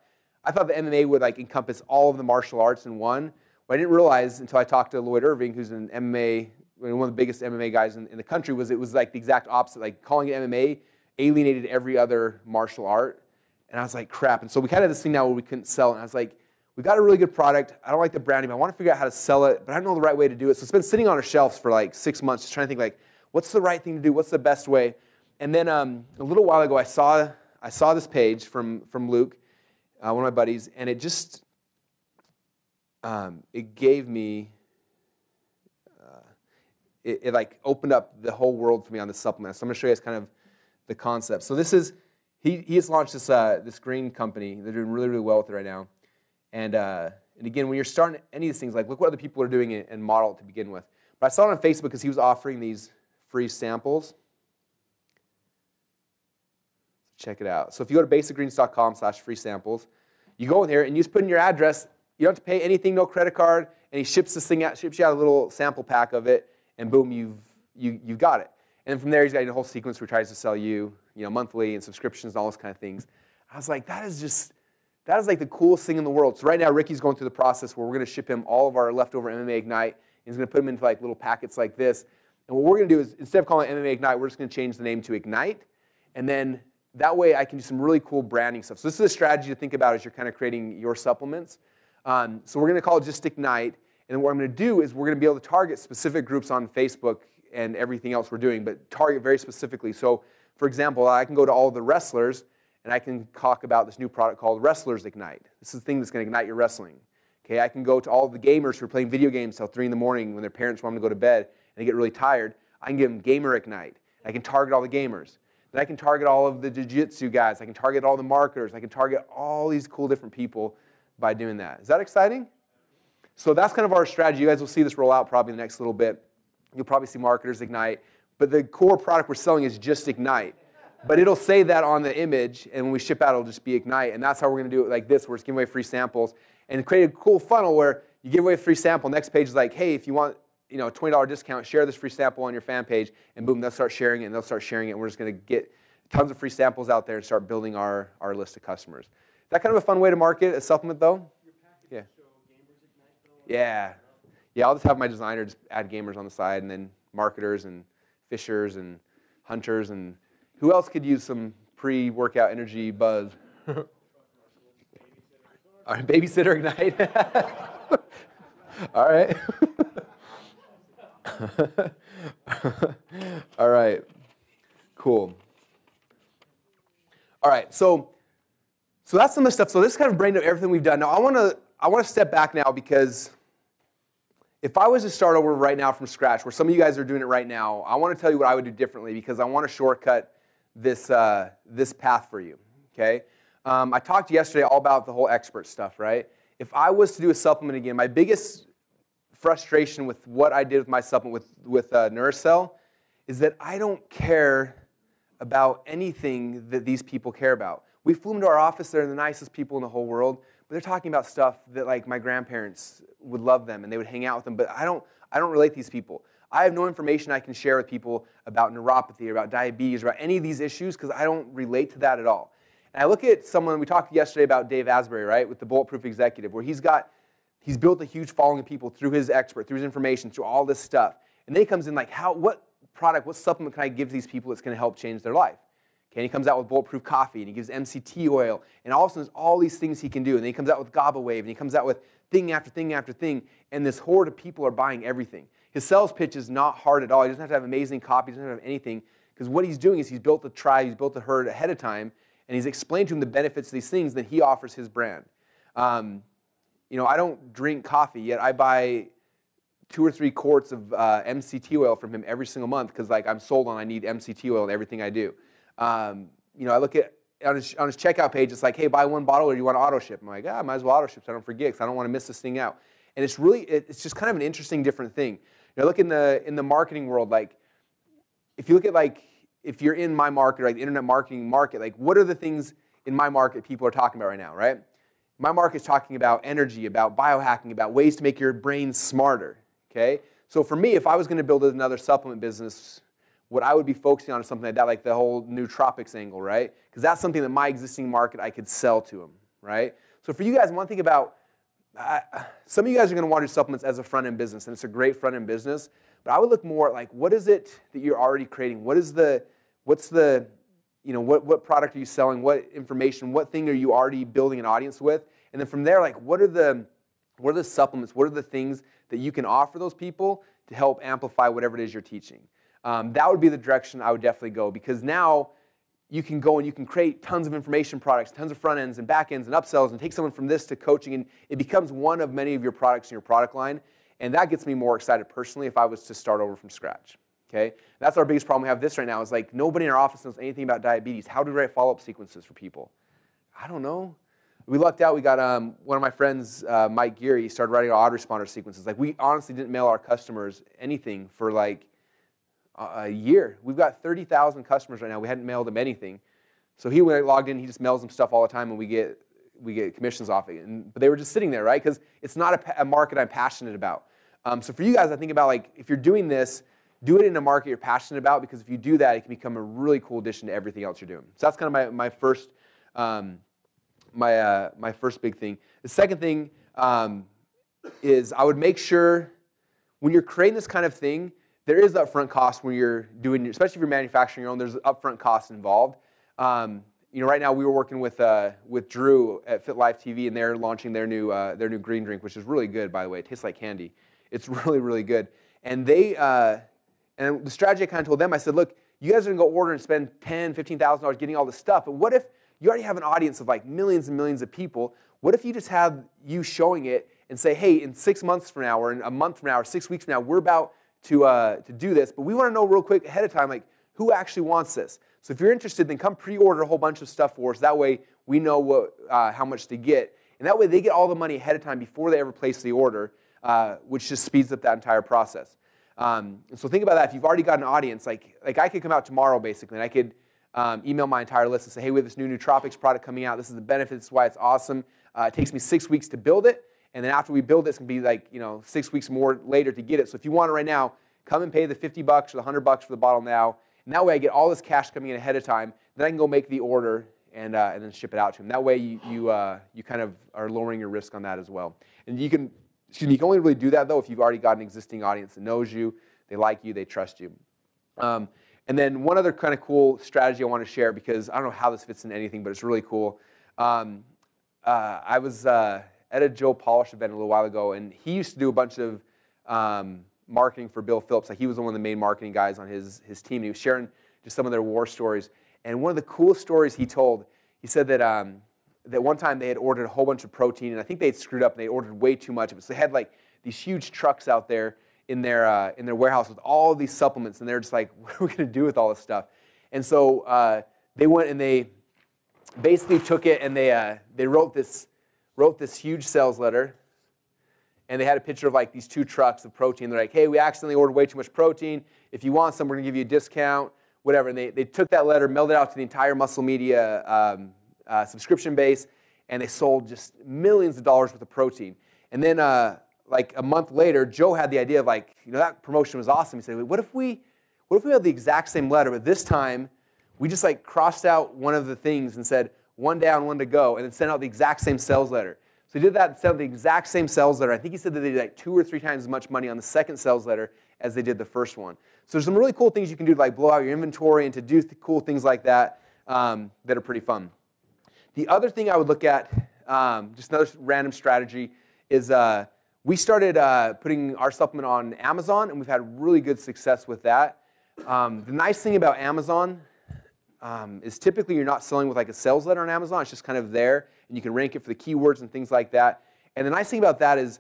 the MMA would like encompass all of the martial arts in one. What I didn't realize until I talked to Lloyd Irving, who's an MMA, one of the biggest MMA guys in the country, was it was like the exact opposite. Like calling it MMA alienated every other martial art. And I was like, crap. And so we kind of have this thing now where we couldn't sell it. And I was like, we got a really good product. I don't like the branding, but I want to figure out how to sell it, but I don't know the right way to do it. So it's been sitting on our shelves for like 6 months, just trying to think like, what's the right thing to do? What's the best way? And then a little while ago, I saw this page from Luke, one of my buddies, and it just, it gave me, it like opened up the whole world for me on this supplement. So I'm going to show you guys kind of the concept. So this is, he has launched this green company. They're doing really, really well with it right now. And again, when you're starting any of these things, like look what other people are doing and model it to begin with. But I saw it on Facebook because he was offering these free samples. Check it out. So if you go to basicgreens.com/free samples, you go in here and you just put in your address. You don't have to pay anything, no credit card, and he ships this thing out, ships you out a little sample pack of it, and boom, you've got it. And then from there, he's got a whole sequence where he tries to sell you, monthly and subscriptions and all those kind of things. I was like, that is like the coolest thing in the world. So right now, Ricky's going through the process where we're going to ship him all of our leftover MMA Ignite. And he's going to put them into like little packets like this. And what we're going to do is, instead of calling it MMA Ignite, we're just going to change the name to Ignite. And then that way, I can do some really cool branding stuff. So this is a strategy to think about as you're kind of creating your supplements. So we're going to call it just Ignite. And then what I'm going to do is we're going to be able to target specific groups on Facebook and everything else we're doing, but target very specifically. So, for example, I can go to all the wrestlers, and I can talk about this new product called Wrestlers Ignite. This is the thing that's going to ignite your wrestling. Okay, I can go to all the gamers who are playing video games till 3 in the morning when their parents want them to go to bed and they get really tired. I can give them Gamer Ignite. I can target all the gamers. Then I can target all of the jiu-jitsu guys. I can target all the marketers. I can target all these cool different people by doing that. Is that exciting? So that's kind of our strategy. You guys will see this roll out probably in the next little bit. You'll probably see marketers Ignite. But the core product we're selling is just Ignite. But it'll say that on the image, and when we ship out, it'll just be Ignite. And that's how we're going to do it like this. We're just giving away free samples. And create a cool funnel where you give away a free sample. Next page is like, hey, if you want a $20 discount, share this free sample on your fan page. And boom, they'll start sharing it, and they'll start sharing it. And we're just going to get tons of free samples out there and start building our list of customers. Is that kind of a fun way to market a supplement, though? Yeah. Yeah. Yeah, I'll just have my designer just add gamers on the side, and then marketers and fishers and hunters. And who else could use some pre-workout energy buzz? All right, babysitter Ignite. All right. All right. Cool. All right. So that's some of the stuff. So this kind of brained up everything we've done. Now I want to step back now, because if I was to start over right now from scratch, where some of you guys are doing it right now, I want to tell you what I would do differently, because I want to shortcut this path for you. Okay. I talked yesterday all about the whole expert stuff, right? If I was to do a supplement again, my biggest frustration with what I did with my supplement with Nouricell is that I don't care about anything that these people care about. We flew them to our office. They're the nicest people in the whole world, but they're talking about stuff that like my grandparents would love them and they would hang out with them, but I don't relate to these people. I have no information I can share with people about neuropathy or about diabetes or about any of these issues, because I don't relate to that at all. And I look at someone, we talked yesterday about Dave Asbury, right, with the Bulletproof Executive, where he's built a huge following of people through his expert, through his information, through all this stuff. And then he comes in like, what product, what supplement can I give these people that's going to help change their life? Okay, and he comes out with Bulletproof Coffee, and he gives MCT oil, and all of a sudden there's all these things he can do. And then he comes out with GABA Wave, and he comes out with thing after thing after thing, and this horde of people are buying everything. His sales pitch is not hard at all. He doesn't have to have amazing copy, he doesn't have to have anything, because what he's doing is he's built a tribe, he's built a herd ahead of time, and he's explained to him the benefits of these things, then he offers his brand. I don't drink coffee, yet I buy 2 or 3 quarts of MCT oil from him every single month, because like I'm sold on I need MCT oil in everything I do. I look at on his checkout page, it's like, hey, buy 1 bottle or you want to auto ship? I'm like, might as well auto ship so I don't forget, because I don't want to miss this thing out. And it's just kind of an interesting, different thing. Look in the marketing world, like, if you look at, like, if you're in my market, like the internet marketing market, like, what are the things in my market people are talking about right now, right? My market is talking about energy, about biohacking, about ways to make your brain smarter, okay? So for me, if I was going to build another supplement business, what I would be focusing on is something like that, like the whole nootropics angle, right? Because that's something that my existing market, I could sell to them, right? So for you guys, one thing about, some of you guys are going to want to do supplements as a front-end business, and it's a great front-end business, but I would look more at, like, what is it that you're already creating? What's the, what product are you selling? What information, what thing are you already building an audience with? And then from there, like, what are the supplements? What are the things that you can offer those people to help amplify whatever it is you're teaching? That would be the direction I would definitely go, because now you can go and you can create tons of information products, tons of front ends and back ends and upsells, and take someone from this to coaching, and it becomes one of many of your products in your product line. And that gets me more excited personally if I was to start over from scratch. Okay? That's our biggest problem we have this right now is, like, nobody in our office knows anything about diabetes. How do we write follow-up sequences for people? I don't know. We lucked out. We got one of my friends, Mike Geary, started writing autoresponder sequences. Like, we honestly didn't mail our customers anything for, like, a year. We've got 30,000 customers right now. We hadn't mailed them anything. So he logged in. He just mails them stuff all the time, and we get commissions off it. But they were just sitting there, right? Because it's not a market I'm passionate about. So for you guys, I think about, like, if you're doing this, do it in a market you're passionate about, because if you do that, it can become a really cool addition to everything else you're doing. So that's kind of my first my first big thing. The second thing is I would make sure when you're creating this kind of thing, there is upfront cost when you're doing, especially if you're manufacturing your own. There's upfront costs involved. Right now we were working with Drew at Fit Life TV, and they're launching their new green drink, which is really good, by the way. It tastes like candy. It's really, really good. And and the strategy I kind of told them, I said, look, you guys are going to go order and spend $10,000, $15,000 getting all this stuff, but what if you already have an audience of, like, millions and millions of people? What if you just have you showing it and say, hey, in 6 months from now, or in a month from now, or 6 weeks from now, we're about to do this, but we want to know real quick ahead of time, like, who actually wants this? So if you're interested, then come pre-order a whole bunch of stuff for us. That way we know how much to get, and that way they get all the money ahead of time before they ever place the order, which just speeds up that entire process. And so think about that. If you've already got an audience, like I could come out tomorrow, basically, and I could email my entire list and say, hey, we have this new nootropics product coming out. This is the benefits. This is why it's awesome. It takes me 6 weeks to build it, and then after we build it, it's going to be like 6 weeks more later to get it. So if you want it right now, come and pay the $50 or the $100 for the bottle now, and that way I get all this cash coming in ahead of time. Then I can go make the order and then ship it out to him. That way you kind of are lowering your risk on that as well. And you can only really do that, though, if you've already got an existing audience that knows you, they like you, they trust you. And then one other kind of cool strategy I want to share, because I don't know how this fits in anything, but it's really cool. I was at a Joe Polish event a little while ago, and he used to do a bunch of marketing for Bill Phillips. Like, he was one of the main marketing guys on his team, and he was sharing just some of their war stories. And one of the coolest stories he told, he said that that one time they had ordered a whole bunch of protein, and I think they had screwed up and they ordered way too much of it. So they had, like, these huge trucks out there in their warehouse with all of these supplements, and they're just like, what are we going to do with all this stuff? And so they went and they basically took it and they wrote this huge sales letter, and they had a picture of, like, these 2 trucks of protein. They're like, hey, we accidentally ordered way too much protein. If you want some, we're going to give you a discount, whatever. And they took that letter, mailed it out to the entire Muscle Media subscription base, and they sold just millions of dollars worth of protein. And then like a month later, Joe had the idea of, like, that promotion was awesome. He said, what if we had the exact same letter, but this time we just, like, crossed out one of the things and said 1 down, 1 to go, and then sent out the exact same sales letter. So he did that and sent out the exact same sales letter. I think he said that they did, like, 2 or 3 times as much money on the second sales letter as they did the first one. So there's some really cool things you can do to, like, blow out your inventory and to do cool things like that that are pretty fun. The other thing I would look at, just another random strategy, is we started putting our supplement on Amazon, and we've had really good success with that. The nice thing about Amazon is typically you're not selling with, like, a sales letter on Amazon. It's just kind of there, and you can rank it for the keywords and things like that. And the nice thing about that is,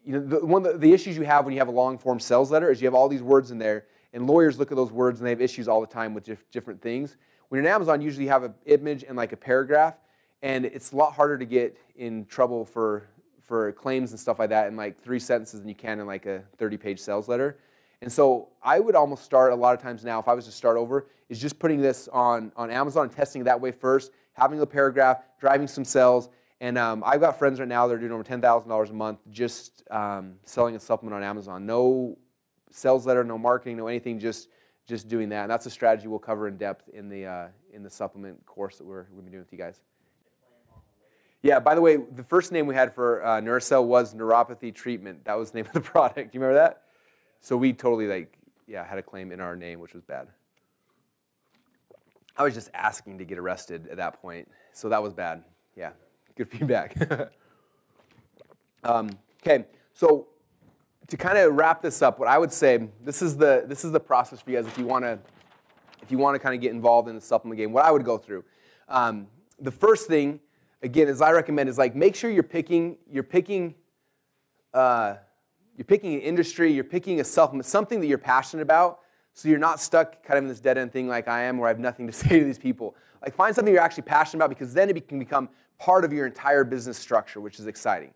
one of the issues you have when you have a long-form sales letter is you have all these words in there, and lawyers look at those words, and they have issues all the time with different things. When you're on Amazon, usually you have an image and, like, a paragraph, and it's a lot harder to get in trouble for for claims and stuff like that in like 3 sentences than you can in like a 30-page sales letter. And so I would almost start a lot of times now, if I was to start over, is just putting this on Amazon and testing it that way first, having a paragraph, driving some sales. And I've got friends right now that are doing over $10,000 a month just selling a supplement on Amazon. No sales letter, no marketing, no anything, just doing that. And that's a strategy we'll cover in depth in the supplement course that we're going to be doing with you guys. Yeah, by the way, the first name we had for Neurocell was Neuropathy Treatment. That was the name of the product. Do you remember that? So we totally had a claim in our name, which was bad. I was just asking to get arrested at that point, so that was bad. Yeah, good feedback. Okay, so to kind of wrap this up, what I would say, this is the process for you guys if you want to kind of get involved in the supplement game. What I would go through, the first thing, again, as I recommend, is like make sure you're picking an industry, you're picking a supplement, something that you're passionate about, so you're not stuck kind of in this dead-end thing like I am where I have nothing to say to these people. Like find something you're actually passionate about because then it can become part of your entire business structure, which is exciting.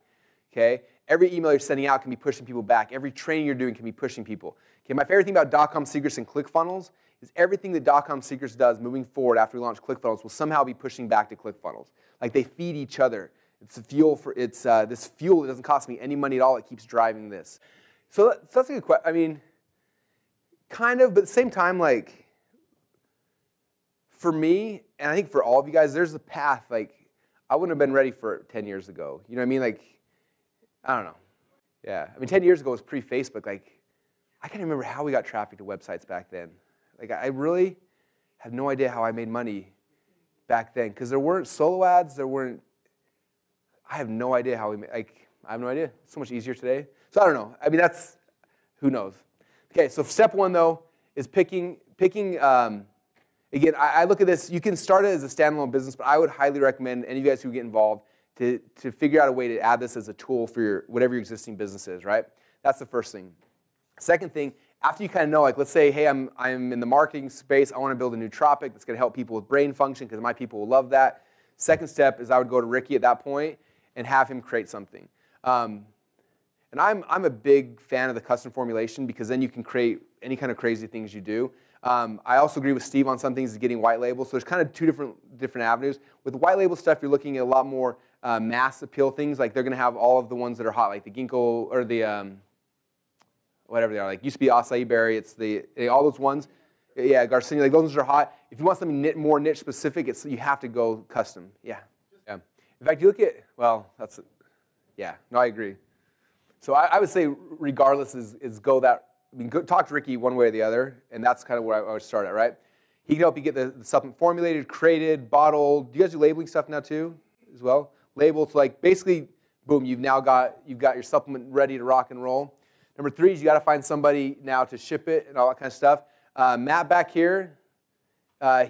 Okay? Every email you're sending out can be pushing people back. Every training you're doing can be pushing people. Okay, my favorite thing about .com Secrets and ClickFunnels is everything that .com Secrets does moving forward after we launch ClickFunnels will somehow be pushing back to ClickFunnels. Like they feed each other. It's a fuel for this fuel that doesn't cost me any money at all. It keeps driving this. So that's a good question. I mean, kind of, but at the same time, like for me, and I think for all of you guys, there's a path. Like I wouldn't have been ready for it 10 years ago. You know what I mean? Like I don't know. Yeah, I mean, 10 years ago was pre-Facebook. Like I can't remember how we got traffic to websites back then. Like I really have no idea how I made money back then because there weren't solo ads. There weren't. I have no idea how we made. Like I have no idea. It's so much easier today. So I don't know. I mean, who knows. Okay, so step one, though, is picking. Again, I look at this. You can start it as a standalone business, but I would highly recommend any of you guys who get involved to figure out a way to add this as a tool for whatever your existing business is, right? That's the first thing. Second thing, after you kind of know, like let's say, hey, I'm in the marketing space. I want to build a nootropic that's going to help people with brain function because my people will love that. Second step is I would go to Ricky at that point and have him create something. And I'm a big fan of the custom formulation because then you can create any kind of crazy things you do. I also agree with Steve on some things is getting white label. So there's kind of two different avenues. With the white label stuff, you're looking at a lot more mass appeal things. Like they're going to have all of the ones that are hot, like the ginkgo or the whatever they are. Like used to be acai berry. It's all those ones. Yeah, Garcinia. Like those ones are hot. If you want something more niche specific, you have to go custom. Yeah. Yeah. In fact, you look at yeah. No, I agree. So I would say regardless is go that. I mean, talk to Ricky one way or the other, and that's kind of where I would start at, right? He can help you get the supplement formulated, created, bottled. Do you guys do labeling stuff now too, as well? Labeled, so like basically, boom, you've got your supplement ready to rock and roll. Number 3 is you got to find somebody now to ship it and all that kind of stuff. Matt back here,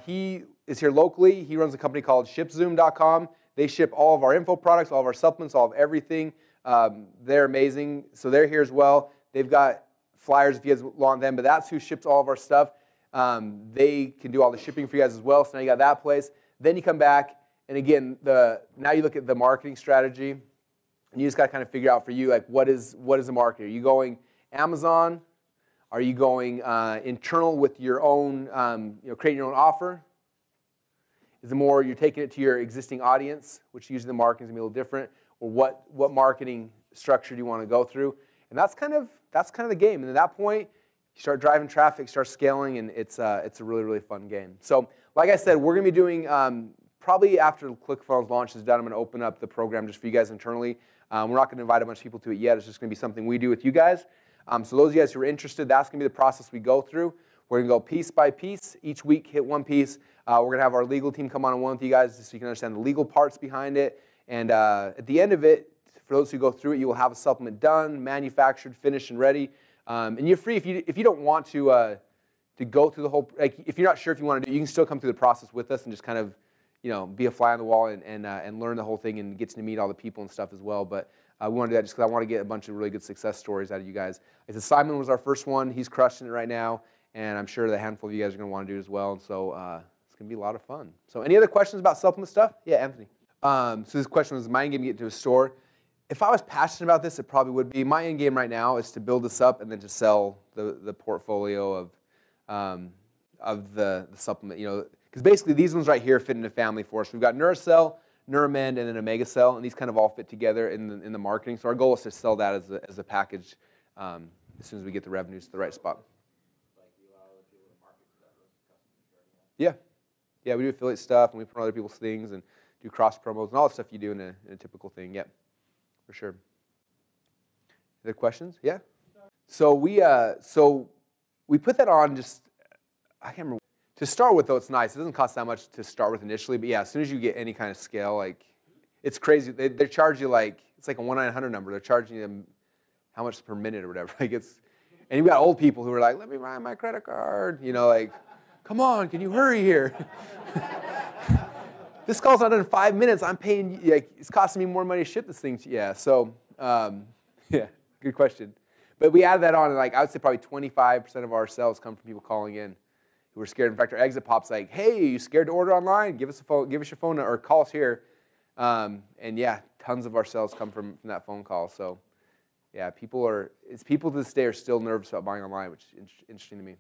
he is here locally. He runs a company called shipzoom.com. They ship all of our info products, all of our supplements, all of everything. They're amazing. So they're here as well. They've got flyers if you guys want them, but that's who ships all of our stuff. They can do all the shipping for you guys as well. So now you got that place. Then you come back, and again, now you look at the marketing strategy, and you just got to kind of figure out for you, like, what is the market? Are you going Amazon? Are you going internal with your own, creating your own offer? Is it more you're taking it to your existing audience, which usually the marketing is going to be a little different, or what marketing structure do you want to go through? And that's kind of the game. And at that point, you start driving traffic, start scaling, and it's a really, really fun game. So like I said, we're going to be doing, probably after ClickFunnels launch is done, I'm going to open up the program just for you guys internally. We're not going to invite a bunch of people to it yet. It's just going to be something we do with you guys. So those of you guys who are interested, that's going to be the process we go through. We're going to go piece by piece. Each week, hit one piece. We're going to have our legal team come on and one with you guys so you can understand the legal parts behind it. And at the end of it, for those who go through it, you will have a supplement done, manufactured, finished, and ready. And you're free if you don't want to go through the whole. Like if you're not sure if you want to do, you can still come through the process with us and just kind of, be a fly on the wall and learn the whole thing and get to meet all the people and stuff as well. But we want to do that just because I want to get a bunch of really good success stories out of you guys. I said Simon was our first one. He's crushing it right now, and I'm sure the handful of you guys are going to want to do it as well. And so it's going to be a lot of fun. So any other questions about supplement stuff? Yeah, Anthony. So this question was, am I going to get to a store? if I was passionate about this, it probably would be. My end game right now is to build this up and then to sell the portfolio of the supplement. You know, because basically these ones right here fit into family for us. We've got Neurocell, Neuramend, and then Omega Cell, and these kind of all fit together in the marketing. So our goal is to sell that as a package as soon as we get the revenues to the right spot. Yeah. Yeah, we do affiliate stuff, and we promote other people's things, and do cross promos, and all the stuff you do in a typical thing. Yep, for sure. Other questions? Yeah? So we put that on just, I can't remember. To start with, though, it's nice. It doesn't cost that much to start with initially, but yeah, as soon as you get any kind of scale, like, it's crazy. They charge you like, it's like a 1-900 number. They're charging you how much per minute or whatever. Like and you've got old people who are like, let me buy my credit card. You know, like, come on, can you hurry here? This call's not done in 5 minutes. I'm paying, like, it's costing me more money to ship this thing to you. Yeah, so, yeah, good question. But we added that on, and like, I would say probably 25% of our sales come from people calling in who are scared. In fact, our exit pop's like, hey, you scared to order online? Give us a phone, give us your phone, or call us here. And yeah, tons of our sales come from that phone call. So, yeah, people to this day are still nervous about buying online, which is interesting to me.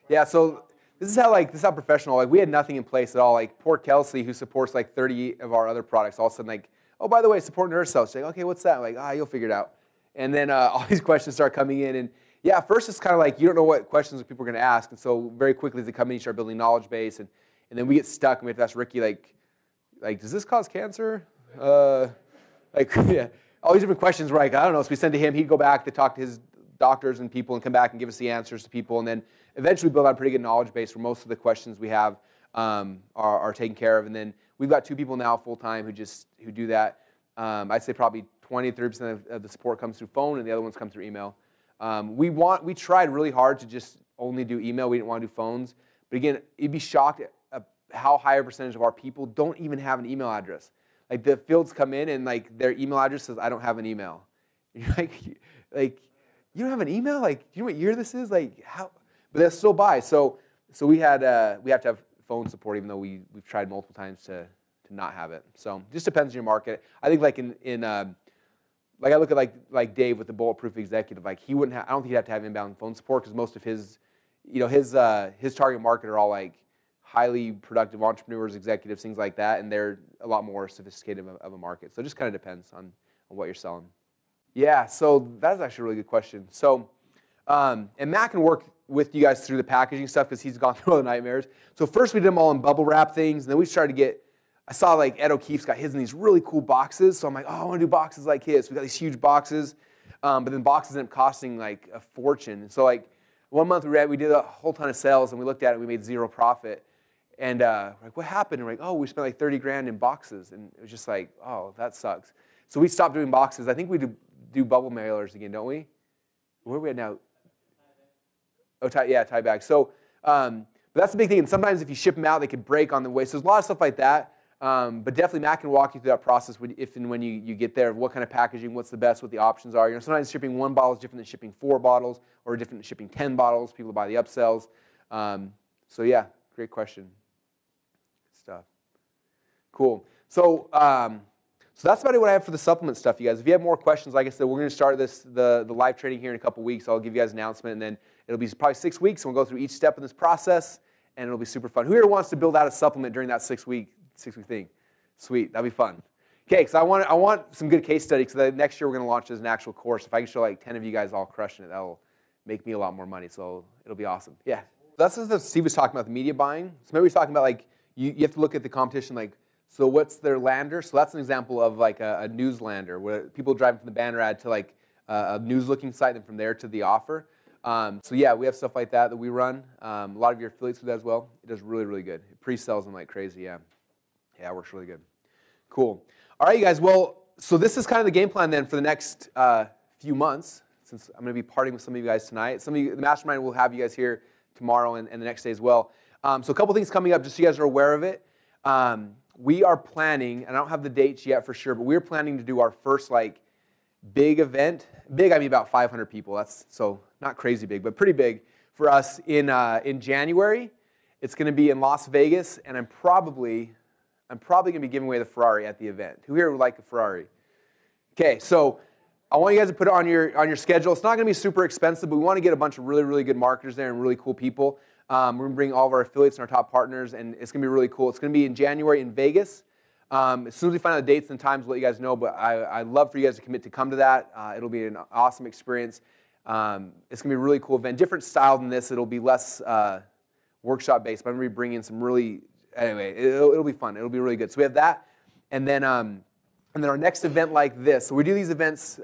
Yeah, so this is how professional, like, we had nothing in place at all. Like, poor Kelsey, who supports like 30 of our other products, all of a sudden, like, oh, by the way, support Neurocell. She's like, okay, what's that? I'm like, you'll figure it out. And then all these questions start coming in, and yeah, first it's kind of like you don't know what questions people are going to ask, and so very quickly as they come in, you start building knowledge base, and then we get stuck, and we have to ask Ricky, like does this cause cancer? Yeah, all these different questions. We're like, I don't know. So we send to him. He'd go back to talk to his doctors and people, and come back and give us the answers to people, and then eventually build out a pretty good knowledge base where most of the questions we have are taken care of, and then we've got 2 people now full time who do that. I'd say probably 20-30% of the support comes through phone, and the other ones come through email. We tried really hard to just only do email. We didn't want to do phones. But again, you'd be shocked at how high a percentage of our people don't even have an email address. Like, the fields come in, and like their email address says, I don't have an email. And you're like, you don't have an email? Like, do you know what year this is? Like, how? But they'll still buy. So we have to have phone support, even though we've tried multiple times to not have it. So it just depends on your market. I think like like I look at like Dave with the Bulletproof Executive, like he wouldn't have, I don't think he'd have to have inbound phone support, because most of his target market are all like highly productive entrepreneurs, executives, things like that, and they're a lot more sophisticated of a market. So it just kind of depends on what you're selling. Yeah, so that's actually a really good question. So, and Matt can work with you guys through the packaging stuff, because he's gone through all the nightmares. So first we did them all in bubble wrap things, and then we started to get, I saw like Ed O'Keefe's got his in these really cool boxes, so I'm like, oh, I want to do boxes like his. So we got these huge boxes, but then boxes end up costing like a fortune. And so like 1 month we did a whole ton of sales, and we looked at it, and we made 0 profit. And like, what happened? And we're like, oh, we spent like 30 grand in boxes, and it was just like, oh, that sucks. So we stopped doing boxes. I think we do bubble mailers again, don't we? Where are we at now? Oh, tie bags. So, but that's the big thing. And sometimes if you ship them out, they could break on the way. So there's a lot of stuff like that. But definitely Matt can walk you through that process if and when you get there, what kind of packaging, what's the best, what the options are. You know, sometimes shipping 1 bottle is different than shipping 4 bottles, or different than shipping 10 bottles. People buy the upsells. So yeah, great question. Good stuff. Cool. So so that's about what I have for the supplement stuff, you guys. If you have more questions, like I said, we're going to start the live training here in a couple weeks. I'll give you guys an announcement, and then it'll be probably 6 weeks, and we'll go through each step in this process, and it'll be super fun. Who here wants to build out a supplement during that 6-week thing? Sweet, that'd be fun. Okay, because I want some good case studies, because next year we're going to launch as an actual course. If I can show like 10 of you guys all crushing it, that'll make me a lot more money, so it'll be awesome. Yeah. That's what Steve was talking about, the media buying. So maybe he's talking about like, you have to look at the competition, like, so what's their lander? So that's an example of like a news lander, where people drive from the banner ad to like a news-looking site, and from there to the offer. So yeah, we have stuff like that we run. A lot of your affiliates do that as well. It does really, really good. It pre-sells them like crazy, yeah. Yeah, it works really good. Cool. All right, you guys. Well, so this is kind of the game plan then for the next few months, since I'm going to be partying with some of you guys tonight. Some of you, the mastermind will have you guys here tomorrow and the next day as well. So a couple things coming up, just so you guys are aware of it. We are planning, and I don't have the dates yet for sure, but we're planning to do our first like big event. Big, I mean about 500 people. That's so not crazy big, but pretty big for us in January. It's going to be in Las Vegas, and I'm probably going to be giving away the Ferrari at the event. Who here would like a Ferrari? Okay, so I want you guys to put it on your schedule. It's not going to be super expensive, but we want to get a bunch of really, really good marketers there and really cool people. We're going to bring all of our affiliates and our top partners, and it's going to be really cool. It's going to be in January in Vegas. As soon as we find out the dates and times, we'll let you guys know, but I'd love for you guys to commit to come to that. It'll be an awesome experience. It's going to be a really cool event. Different style than this. It'll be less workshop-based, but I'm going to be bringing some really, anyway, it'll be fun. It'll be really good. So we have that, and then our next event like this. So we do these events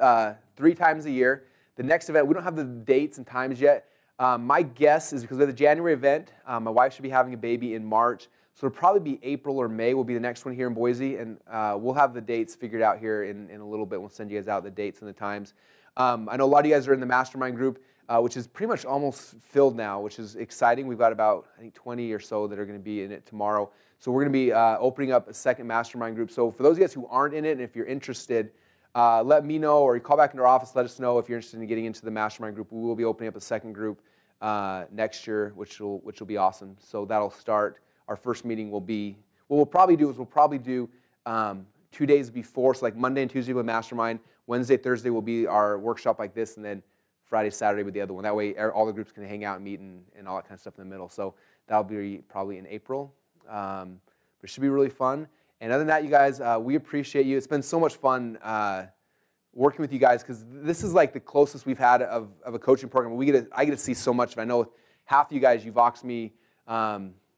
3 times a year. The next event, we don't have the dates and times yet. My guess is because we have the January event, my wife should be having a baby in March. So it'll probably be April or May will be the next one here in Boise. And we'll have the dates figured out here in a little bit. We'll send you guys out the dates and the times. I know a lot of you guys are in the mastermind group, which is pretty much almost filled now, which is exciting. We've got about, I think, 20 or so that are going to be in it tomorrow. So we're going to be opening up a second mastermind group. So for those of you guys who aren't in it, and if you're interested, let me know, or you call back into our office, let us know if you're interested in getting into the mastermind group. We will be opening up a second group next year, which will be awesome. So that'll start. Our first meeting will be, what we'll probably do 2 days before, so like Monday and Tuesday will be mastermind, Wednesday, Thursday will be our workshop like this, and then Friday, Saturday with the other one. That way all the groups can hang out and meet and all that kind of stuff in the middle. So that'll be probably in April. But it should be really fun. And other than that, you guys, we appreciate you. It's been so much fun working with you guys, because this is like the closest we've had of a coaching program. I get to see so much. I know half of you guys, you Vox me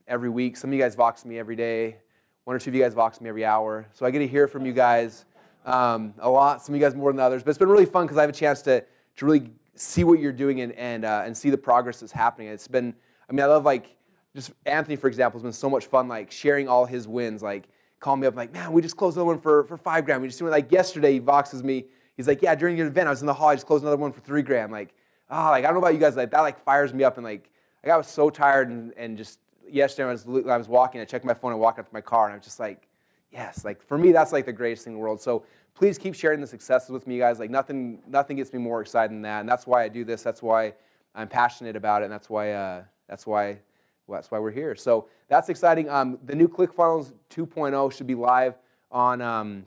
every week. Some of you guys Vox me every day. 1 or 2 of you guys Vox me every hour. So I get to hear from you guys a lot. Some of you guys more than others. But it's been really fun because I have a chance to really see what you're doing and see the progress that's happening. It's been, I love like, just Anthony, for example, has been so much fun, like sharing all his wins, like calling me up, like, man, we just closed another one for $5,000. We just doing like yesterday, he Voxes me. He's like, yeah, during your event, I was in the hall, I just closed another one for $3,000. Like, I don't know about you guys, like that like fires me up, and like I was so tired and just yesterday I was walking, I checked my phone and walked up to my car, and I was just like, yes, like for me that's like the greatest thing in the world. So please keep sharing the successes with me, guys. Like nothing gets me more excited than that, and that's why I do this. That's why I'm passionate about it, and that's why we're here. So that's exciting. The new ClickFunnels 2.0 should be live on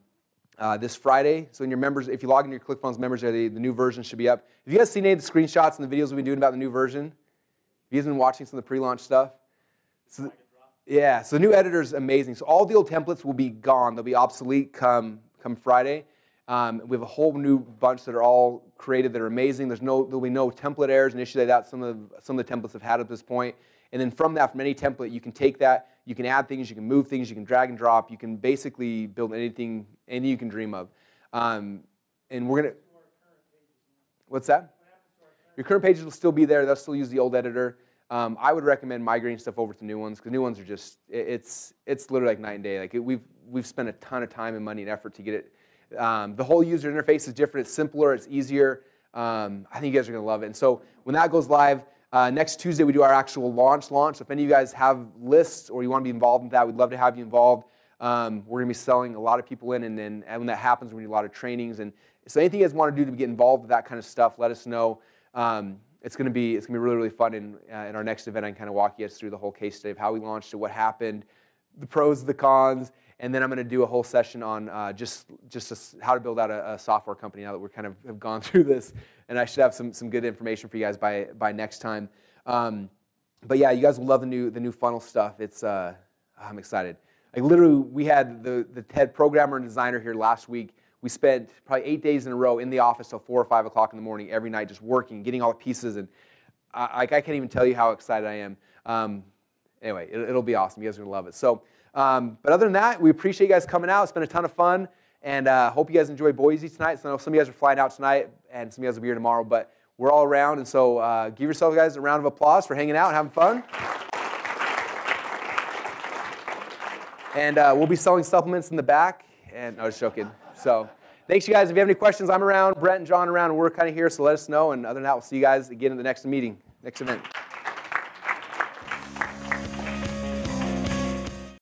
this Friday. So in your members, if you log into your ClickFunnels members, the new version should be up. Have you guys seen any of the screenshots and the videos we've been doing about the new version? Have you guys been watching some of the pre-launch stuff? So, yeah, so the new editor is amazing. So all the old templates will be gone. They'll be obsolete come Friday. We have a whole new bunch that are all created that are amazing. There'll be no template errors and issues like that some of the templates have had at this point. And then from that, from any template, you can take that, you can add things, you can move things, you can drag and drop, you can basically build anything you can dream of. And we're going to... What's that? Your current pages will still be there. They'll still use the old editor. I would recommend migrating stuff over to new ones, because new ones are just, it's literally like night and day. Like we've spent a ton of time and money and effort to get it. The whole user interface is different. It's simpler. It's easier. I think you guys are going to love it. And so when that goes live, next Tuesday we do our actual launch. So if any of you guys have lists or you want to be involved in that, we'd love to have you involved. We're going to be selling a lot of people in, and when that happens, we're going to do a lot of trainings. And so anything you guys want to do to get involved with that kind of stuff, let us know. It's going to be really, really fun. In our next event, I can kind of walk you guys through the whole case study of how we launched it, what happened, the pros, the cons, and then I'm going to do a whole session on just how to build out a software company now that we're kind of have gone through this. And I should have some good information for you guys by next time. But yeah, you guys will love the new funnel stuff. It's I'm excited. Like literally, we had the TED programmer and designer here last week. We spent probably 8 days in a row in the office till 4 or 5 o'clock in the morning every night, just working, getting all the pieces, and I can't even tell you how excited I am. Anyway, it'll be awesome. You guys are gonna love it. So, but other than that, we appreciate you guys coming out. It's been a ton of fun, and hope you guys enjoy Boise tonight. So I know some of you guys are flying out tonight, and some of you guys will be here tomorrow. But we're all around, and so give yourselves guys a round of applause for hanging out and having fun. And we'll be selling supplements in the back. And no, just joking. So thanks, you guys. If you have any questions, I'm around. Brett and John are around, and we're kind of here, so let us know. And other than that, we'll see you guys again in the next meeting, next event.